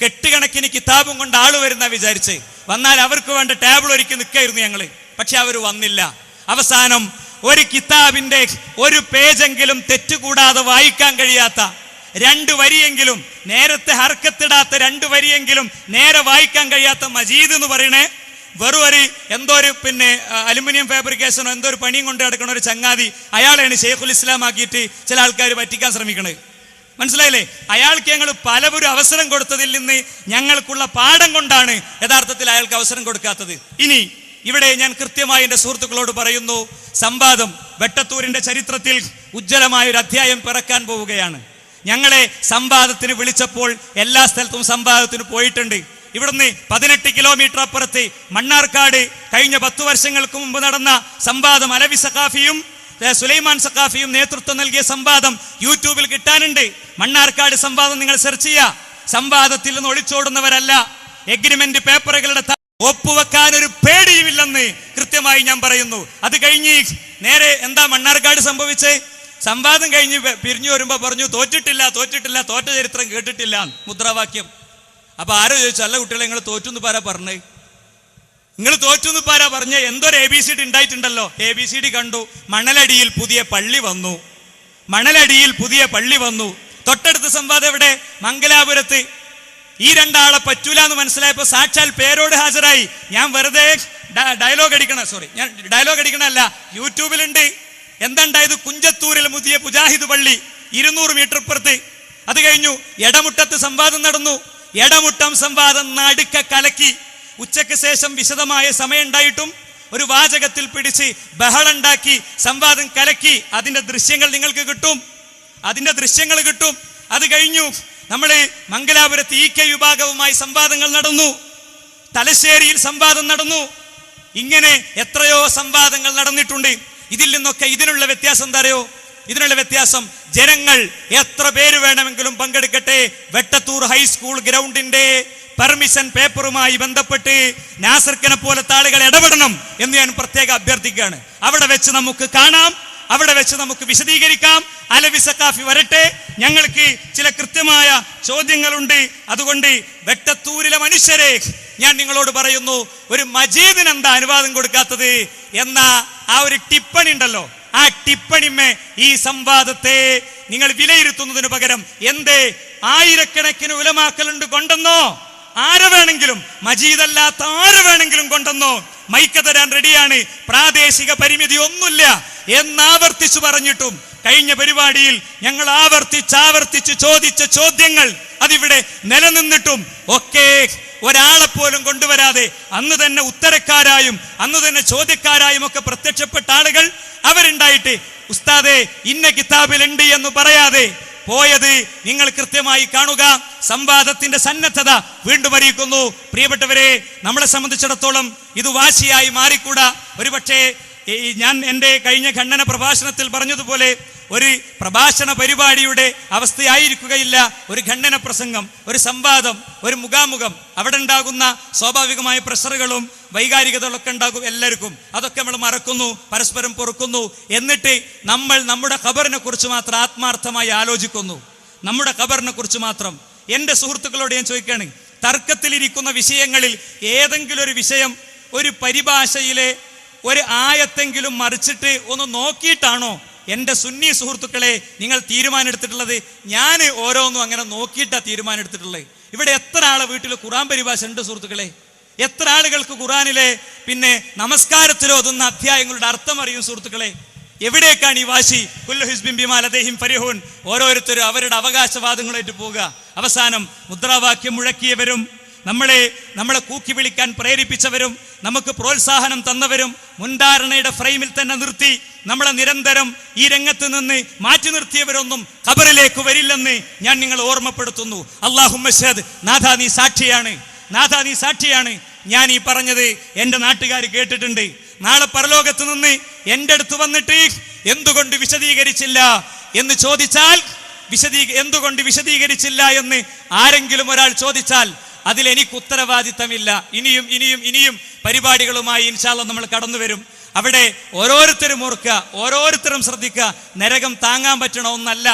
കെട്ടുകണക്കിന് കിതാബും കൊണ്ട് ആള് വരുന്ന വിചാരിച്ച് വന്നാൽ അവർക്ക് വേണ്ട ടേബിൾ ഒരുക്കി നിൽക്കായിരുന്നു ഞങ്ങള്. പക്ഷെ അവർ വന്നില്ല. അവസാനം ഒരു കിതാബിന്റെ ഒരു പേജെങ്കിലും തെറ്റുകൂടാതെ വായിക്കാൻ കഴിയാത്ത 2 വരിയെങ്കിലും, നേരത്തെ ഹർക്കത്തിടാത്ത 2 വരിയെങ്കിലും നേരെ വായിക്കാൻ കഴിയാത്ത മജീദ് എന്ന് പറയണേ വെറും എന്തോ ഒരു പിന്നെ അലുമിനിയം ഫാബ്രിക്കേഷനോ എന്തോ ഒരു പണിയും കൊണ്ട് കിടക്കണ ഒരു ചങ്ങാതി, അയാളാണ് ഷെയ്ഖുൽ ഇസ്ലാം ആക്കിയിട്ട് ചില ആൾക്കാർ പറ്റിക്കാൻ ശ്രമിക്കണത്. മനസ്സിലായില്ലേ? അയാൾക്ക് ഞങ്ങൾ പലവരും അവസരം കൊടുത്തതിൽ നിന്ന് ഞങ്ങൾക്കുള്ള പാഠം കൊണ്ടാണ് യഥാർത്ഥത്തിൽ അയാൾക്ക് അവസരം കൊടുക്കാത്തത്. ഇനി ഇവിടെ ഞാൻ കൃത്യമായി എൻ്റെ സുഹൃത്തുക്കളോട് പറയുന്നു, സംവാദം വെട്ടത്തൂരിന്റെ ചരിത്രത്തിൽ ഉജ്ജ്വലമായ ഒരു അധ്യായം പിറക്കാൻ പോവുകയാണ്. ഞങ്ങളെ സംവാദത്തിന് വിളിച്ചപ്പോൾ എല്ലാ സ്ഥലത്തും സംവാദത്തിന് പോയിട്ടുണ്ട്. ഇവിടുന്ന് 18 കിലോമീറ്റർ അപ്പുറത്ത് മണ്ണാർക്കാട് കഴിഞ്ഞ 10 വർഷങ്ങൾക്ക് മുമ്പ് നടന്ന സംവാദം, അലവി സഖാഫിയും സുലൈമാൻ സഖാഫിയും നേതൃത്വം നൽകിയ സംവാദം യൂട്യൂബിൽ കിട്ടാനുണ്ട്. മണ്ണാർക്കാട് സംവാദം നിങ്ങൾ സെർച്ച് ചെയ്യുക. സംവാദത്തിൽ നിന്ന് ഒളിച്ചോടുന്നവരല്ല. എഗ്രിമെന്റ് പേപ്പറുകളുടെ ഒപ്പുവെക്കാൻ ഒരു പേടിയുമില്ലെന്ന് കൃത്യമായി ഞാൻ പറയുന്നു. അത് കഴിഞ്ഞ് നേരെ എന്താ മണ്ണാർക്കാട് സംഭവിച്ചേ? സംവാദം കഴിഞ്ഞ് പിരിഞ്ഞു വരുമ്പോ പറഞ്ഞു തോറ്റിട്ടില്ല, തോറ്റ ചരിത്രം കേട്ടിട്ടില്ല മുദ്രാവാക്യം. അപ്പൊ ആരോ ചോദിച്ചു, അല്ല കുട്ടികളെ നിങ്ങൾ തോറ്റു പാരാ പറഞ്ഞേ? നിങ്ങൾ തോറ്റു പാരാ പറഞ്ഞേ? എന്തൊരു ABCD ഉണ്ടായിട്ടുണ്ടല്ലോ. ABCD കണ്ടു. മണലടിയിൽ പുതിയ പള്ളി വന്നു. തൊട്ടടുത്ത സംവാദം എവിടെ? മംഗലാപുരത്ത്. ഈ 2 ആളെ പറ്റൂല എന്ന് മനസ്സിലായപ്പോ സാക്ഷാൽ പേരോട് ഹാജരായി. ഞാൻ വെറുതെ ഡയലോഗ് അടിക്കണല്ല, യൂട്യൂബിലുണ്ട്. എന്തുണ്ടായത്? കുഞ്ചത്തൂരിൽ പുതിയ മുജാഹിദ് പള്ളി 200 മീറ്റർ ഇപ്പുറത്ത്. അത് കഴിഞ്ഞു എടമുട്ടത്ത് സംവാദം നടന്നു. എടമുട്ടം സംവാദം നടുക്ക കലക്കി. ഉച്ചയ്ക്ക് ശേഷം വിശദമായ സമയം ഉണ്ടായിട്ടും ഒരു വാചകത്തിൽ പിടിച്ച് ബഹളുണ്ടാക്കി സംവാദം കലക്കി. അതിന്റെ ദൃശ്യങ്ങൾ നിങ്ങൾക്ക് കിട്ടും. അത് കഴിഞ്ഞു നമ്മള് മംഗലാപുരത്ത് EK വിഭാഗവുമായി സംവാദങ്ങൾ നടന്നു. തലശ്ശേരിയിൽ സംവാദം നടന്നു. ഇങ്ങനെ എത്രയോ സംവാദങ്ങൾ നടന്നിട്ടുണ്ട്. ഇതിൽ നിന്നൊക്കെ ഇതിനുള്ള വ്യത്യാസം എന്താ അറിയോ? ഇതിനുള്ള വ്യത്യാസം? ജനങ്ങൾ എത്ര പേര് വേണമെങ്കിലും പങ്കെടുക്കട്ടെ. വെട്ടത്തൂർ ഹൈസ്കൂൾ ഗ്രൗണ്ടിന്റെ പെർമിഷൻ പേപ്പറുമായി ബന്ധപ്പെട്ട് നാസർക്കനെ പോലത്തെ ആളുകൾ ഇടപെടണം എന്ന് ഞാൻ പ്രത്യേകം അഭ്യർത്ഥിക്കുകയാണ്. അവിടെ വെച്ച് നമുക്ക് കാണാം, അവിടെ വെച്ച് നമുക്ക് വിശദീകരിക്കാം. അലവി സഖാഫി വരട്ടെ, ഞങ്ങൾക്ക് ചില കൃത്യമായ ചോദ്യങ്ങളുണ്ട്. അതുകൊണ്ട് വെട്ടത്തൂരിലെ മനുഷ്യരെ ഞാൻ നിങ്ങളോട് പറയുന്നു, ഒരു മജീദിന് എന്താ അനുവാദം കൊടുക്കാത്തത് എന്ന ആ ഒരു ടിപ്പണി ഉണ്ടല്ലോ, ആ ടിപ്പണിമേ ഈ സംവാദത്തെ നിങ്ങൾ വിലയിരുത്തുന്നതിന് പകരം എന്തേ ആയിരക്കണക്കിന് ഉലമാക്കളുണ്ട് കൊണ്ടെന്നോ, ആരെ വേണമെങ്കിലും, മജീദല്ലാത്ത ആരെ വേണമെങ്കിലും കൊണ്ടെന്നോ മൈക്ക് തരാൻ റെഡിയാണ്, പ്രാദേശിക പരിമിതി ഒന്നുമില്ല എന്നാവർത്തിച്ചു പറഞ്ഞിട്ടും കഴിഞ്ഞ പരിപാടിയിൽ ഞങ്ങൾ ആവർത്തിച്ച് ചോദിച്ച ചോദ്യങ്ങൾ അതിവിടെ നിലനിന്നിട്ടും ഒക്കെ ഒരാളെപ്പോലും കൊണ്ടുവരാതെ അന്ന് തന്നെ ഉത്തരക്കാരായും അന്ന് തന്നെ ചോദ്യക്കാരായും ഒക്കെ പ്രത്യക്ഷപ്പെട്ട ആളുകൾ അവരുണ്ടായിട്ട് ഉസ്താദേ ഇന്ന കിതാബിലുണ്ട് എന്ന് പറയാതെ പോയത് നിങ്ങൾ കൃത്യമായി കാണുക. സംവാദത്തിന്റെ സന്നദ്ധത വീണ്ടും അറിയിക്കുന്നു. പ്രിയപ്പെട്ടവരെ, നമ്മളെ സംബന്ധിച്ചിടത്തോളം ഇത് വാശിയായി മാറിക്കൂടാ. ഒരുപക്ഷെ ഞാൻ എൻ്റെ കഴിഞ്ഞ ഖണ്ഡന പ്രഭാഷണത്തിൽ പറഞ്ഞതുപോലെ ഒരു പ്രഭാഷണ പരിപാടിയുടെ അവസ്ഥയായിരിക്കുകയില്ല ഒരു ഖണ്ഡന പ്രസംഗം, ഒരു സംവാദം, ഒരു മുഖാമുഖം. അവിടെ ഉണ്ടാകുന്ന സ്വാഭാവികമായ പ്രഷറുകളും വൈകാരികതകളൊക്കെ ഉണ്ടാകും എല്ലാവർക്കും. അതൊക്കെ നമ്മൾ മറക്കുന്നു, പരസ്പരം പൊറുക്കുന്നു. എന്നിട്ട് നമ്മൾ നമ്മുടെ ഖബറിനെ കുറിച്ച് മാത്രം ആത്മാർത്ഥമായി ആലോചിക്കുന്നു, നമ്മുടെ ഖബറിനെ കുറിച്ച് മാത്രം. എൻ്റെ സുഹൃത്തുക്കളോട് ഞാൻ ചോദിക്കുകയാണ്, തർക്കത്തിലിരിക്കുന്ന വിഷയങ്ങളിൽ ഏതെങ്കിലും ഒരു വിഷയം ഒരു പരിഭാഷയിലെ ഒരു ആയത്തെങ്കിലും മറിച്ചിട്ട് ഒന്ന് നോക്കിയിട്ടാണോ എൻ്റെ സുന്നി സുഹൃത്തുക്കളെ നിങ്ങൾ തീരുമാനം എടുത്തിട്ടുള്ളത്? ഞാൻ ഓരോന്നും അങ്ങനെ നോക്കിയിട്ടാണ് തീരുമാനം എടുത്തിട്ടുള്ളത്. ഇവിടെ എത്ര ആളെ വീട്ടിൽ ഖുർആൻ പരിഭാഷ ഉണ്ട് സുഹൃത്തുക്കളെ? എത്ര ആളുകൾക്ക് ഖുർആനിലെ പിന്നെ നമസ്കാരത്തിലോ ഓതുന്ന അധ്യായങ്ങളുടെ അർത്ഥം അറിയും സുഹൃത്തുക്കളെ? എവിടേക്കാണ് ഈ വാശി? കുല്ലു ഹിസ്ബിൻ ബിമാ ലദൈഹിം ഫരിഹൂൻ. ഓരോരുത്തരും അവരുടെ അവകാശവാദങ്ങളായിട്ട് പോവുക. അവസാനം മുദ്രാവാക്യം മുഴക്കിയവരും നമ്മളെ കൂക്കി വിളിക്കാൻ പ്രേരിപ്പിച്ചവരും നമുക്ക് പ്രോത്സാഹനം തന്നവരും മുൻധാരണയുടെ ഫ്രെയിമിൽ തന്നെ നിർത്തി നമ്മളെ നിരന്തരം ഈ രംഗത്ത് നിന്ന് മാറ്റി നിർത്തിയവരൊന്നും ഖബറിലേക്ക് വരില്ലെന്ന് ഞാൻ നിങ്ങളെ ഓർമ്മപ്പെടുത്തുന്നു. അല്ലാഹുമ്മ ഷഹദ്, നാഥാ നീ സാക്ഷിയാണ്, നാഥാ നീ സാക്ഷിയാണ്. ഞാൻ ഈ പറഞ്ഞത് എൻ്റെ നാട്ടുകാർ കേട്ടിട്ടുണ്ട്. നാളെ പരലോകത്ത് നിന്ന് എൻ്റെ അടുത്ത് വന്നിട്ട് എന്തുകൊണ്ട് വിശദീകരിച്ചില്ല എന്ന് ചോദിച്ചാൽ, എന്തുകൊണ്ട് വിശദീകരിച്ചില്ല എന്ന് ആരെങ്കിലും ഒരാൾ ചോദിച്ചാൽ അതിലെനിക്ക് ഉത്തരവാദിത്തമില്ല. ഇനിയും പരിപാടികളുമായി ഇൻഷാ അല്ലാഹ് നമ്മൾ കടന്നു വരും. അവിടെ ഓരോരുത്തരും ഓർക്കുക, ഓരോരുത്തരും ശ്രദ്ധിക്കുക, നരകം താങ്ങാൻ പറ്റണ ഒന്നല്ല.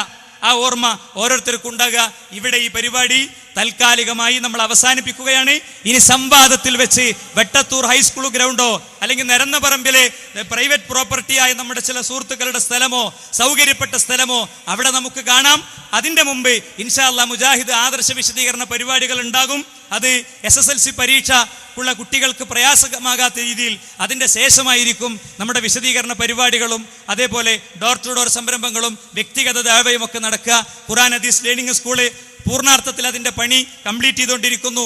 ആ ഓർമ്മ ഓരോരുത്തർക്കും ഉണ്ടാകുക. ഇവിടെ ഈ പരിപാടി താൽക്കാലികമായി നമ്മൾ അവസാനിപ്പിക്കുകയാണ്. ഇനി സംവാദത്തിൽ വെച്ച് വെട്ടത്തൂർ ഹൈസ്കൂൾ ഗ്രൗണ്ടോ അല്ലെങ്കിൽ നരന്നപറമ്പിലെ പ്രൈവറ്റ് പ്രോപ്പർട്ടിയായ നമ്മുടെ ചില സുഹൃത്തുക്കളുടെ സ്ഥലമോ സൗകര്യപ്പെട്ട സ്ഥലമോ അവിടെ നമുക്ക് കാണാം. അതിൻ്റെ മുമ്പ് ഇൻഷാ അല്ലാഹ് മുജാഹിദ് ആദർശ വിശദീകരണ പരിപാടികൾ ഉണ്ടാകും. അത് SSLC പരീക്ഷക്കുള്ള കുട്ടികൾക്ക് പ്രയാസമാകാത്ത രീതിയിൽ അതിൻ്റെ ശേഷമായിരിക്കും നമ്മുടെ വിശദീകരണ പരിപാടികളും അതേപോലെ ഡോർ ടു ഡോർ സംരംഭങ്ങളും വ്യക്തിഗത ദഅവയും ഒക്കെ നടക്കുക. ഖുർആൻ ഹദീസ് ലേണിംഗ് സ്കൂള് പൂർണ്ണാർത്ഥത്തിൽ അതിൻ്റെ പണി കംപ്ലീറ്റ് ചെയ്തുകൊണ്ടിരിക്കുന്നു.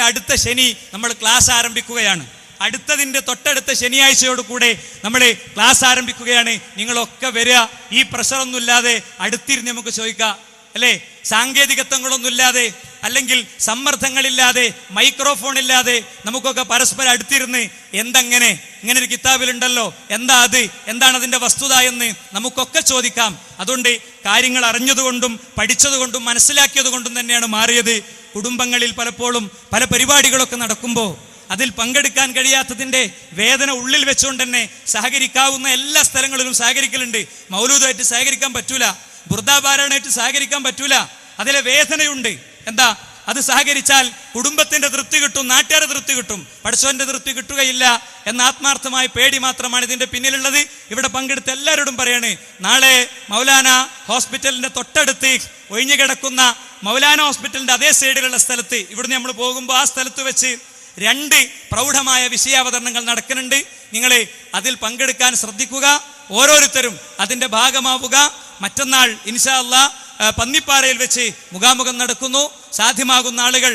അടുത്ത ശനി നമ്മൾ ക്ലാസ് ആരംഭിക്കുകയാണ്. അടുത്തതിൻ്റെ തൊട്ടടുത്ത ശനിയാഴ്ചയോട് കൂടെ നമ്മൾ ക്ലാസ് ആരംഭിക്കുകയാണ്. നിങ്ങളൊക്കെ വരിക. ഈ പ്രഷറൊന്നുമില്ലാതെ അടുത്തിരുന്ന് നമുക്ക് ചോദിക്കാം അല്ലേ? സാങ്കേതികത്വങ്ങളൊന്നുമില്ലാതെ അല്ലെങ്കിൽ സമ്മർദ്ദങ്ങളില്ലാതെ മൈക്രോഫോൺ ഇല്ലാതെ നമുക്കൊക്കെ പരസ്പരം അടുത്തിരുന്ന് ഇങ്ങനെ ഒരു കിതാബിലുണ്ടല്ലോ, എന്താണ് അതിൻ്റെ വസ്തുത എന്ന് നമുക്കൊക്കെ ചോദിക്കാം. അതുകൊണ്ട് കാര്യങ്ങൾ അറിഞ്ഞതുകൊണ്ടും പഠിച്ചതുകൊണ്ടും മനസ്സിലാക്കിയതുകൊണ്ടും തന്നെയാണ് മാറിയത്. കുടുംബങ്ങളിൽ പലപ്പോഴും പല പരിപാടികളൊക്കെ നടക്കുമ്പോൾ അതിൽ പങ്കെടുക്കാൻ കഴിയാത്തതിൻ്റെ വേദന ഉള്ളിൽ വെച്ചുകൊണ്ട് തന്നെ സഹകരിക്കാവുന്ന എല്ലാ സ്ഥലങ്ങളിലും സഹകരിക്കലുണ്ട്. മൗലൂദായിട്ട് സഹകരിക്കാൻ പറ്റൂല, ബുർദാപാരായണമായിട്ട് സഹകരിക്കാൻ പറ്റൂല. അതിലെ വേദനയുണ്ട്. അത് സഹകരിച്ചാൽ കുടുംബത്തിന്റെ തൃപ്തി കിട്ടും, നാട്ടുകാരെ തൃപ്തി കിട്ടും, പടച്ചോന്റെ തൃപ്തി കിട്ടുകയില്ല എന്ന ആത്മാർത്ഥമായ പേടി മാത്രമാണ് ഇതിന്റെ പിന്നിലുള്ളത്. ഇവിടെ പങ്കെടുത്ത എല്ലാവരോടും പറയാണ്, നാളെ മൗലാന ഹോസ്പിറ്റലിന്റെ തൊട്ടടുത്ത് ഒഴിഞ്ഞു കിടക്കുന്ന മൗലാന ഹോസ്പിറ്റലിന്റെ അതേ സൈഡിലുള്ള സ്ഥലത്ത് ഇവിടുന്ന് നമ്മൾ പോകുമ്പോൾ ആ സ്ഥലത്ത് വെച്ച് 2 പ്രൗഢമായ വിഷയാവതരണങ്ങൾ നടക്കുന്നുണ്ട്. നിങ്ങൾ അതിൽ പങ്കെടുക്കാൻ ശ്രദ്ധിക്കുക. ഓരോരുത്തരും അതിൻ്റെ ഭാഗമാവുക. മറ്റന്നാൾ ഇൻഷാ അല്ലാഹ് പന്നിപ്പാറയിൽ വെച്ച് മുഖാമുഖം നടക്കുന്നു. സാധ്യമാകുന്ന ആളുകൾ,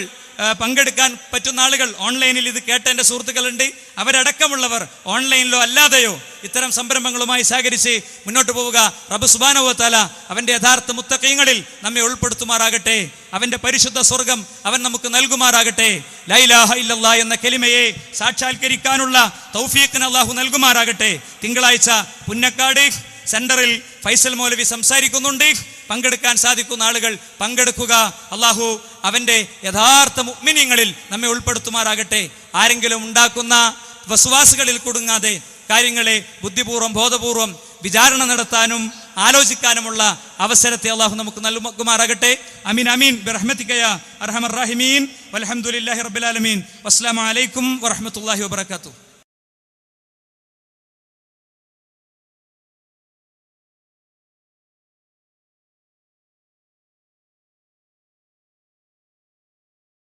പങ്കെടുക്കാൻ പറ്റുന്ന ആളുകൾ, ഓൺലൈനിൽ ഇത് കേട്ട എൻ്റെ സുഹൃത്തുക്കളുണ്ട്, അവരടക്കമുള്ളവർ ഓൺലൈനിലോ അല്ലാതെയോ ഇത്തരം സംരംഭങ്ങളുമായി സഹകരിച്ച് മുന്നോട്ട് പോവുക. റബ്ബ് സുബ്ഹാനഹു വ തആല അവൻ്റെ യഥാർത്ഥ മുത്തഖീങ്ങളിൽ നമ്മെ ഉൾപ്പെടുത്തുമാറാകട്ടെ. അവൻ്റെ പരിശുദ്ധ സ്വർഗം അവൻ നമുക്ക് നൽകുമാറാകട്ടെ. ലാ ഇലാഹ ഇല്ലല്ലാഹ് എന്ന കലിമയെ സാക്ഷാത്കരിക്കാനുള്ള തൗഫീഖിന് അല്ലാഹു നൽകുമാറാകട്ടെ. തിങ്കളാഴ്ച പുന്നക്കാട് സെന്ററിൽ ഫൈസൽ മൗലവി സംസാരിക്കുന്നുണ്ട്. പങ്കെടുക്കാൻ സാധിക്കുന്ന ആളുകൾ പങ്കെടുക്കുക. അള്ളാഹു അവന്റെ യഥാർത്ഥ മുഅ്മിനീങ്ങളിൽ നമ്മെ ഉൾപ്പെടുത്തുമാറാകട്ടെ. ആരെങ്കിലും ഉണ്ടാക്കുന്ന വസ്വാസുകളിൽ കുടുങ്ങാതെ കാര്യങ്ങളെ ബുദ്ധിപൂർവ്വം ബോധപൂർവം വിചാരണ നടത്താനും ആലോചിക്കാനുമുള്ള അവസരത്തെ അള്ളാഹു നമുക്ക് നൽകുമാറാകട്ടെ. അമീൻ അമീൻ ബിറഹ്മതിക യാ അർഹമർ റഹീമീൻ വൽഹംദുലില്ലാഹി റബ്ബിൽ ആലമീൻ. വസ്സലാമു അലൈക്കും വറഹ്മത്തുള്ളാഹി വബറകാതുഹു.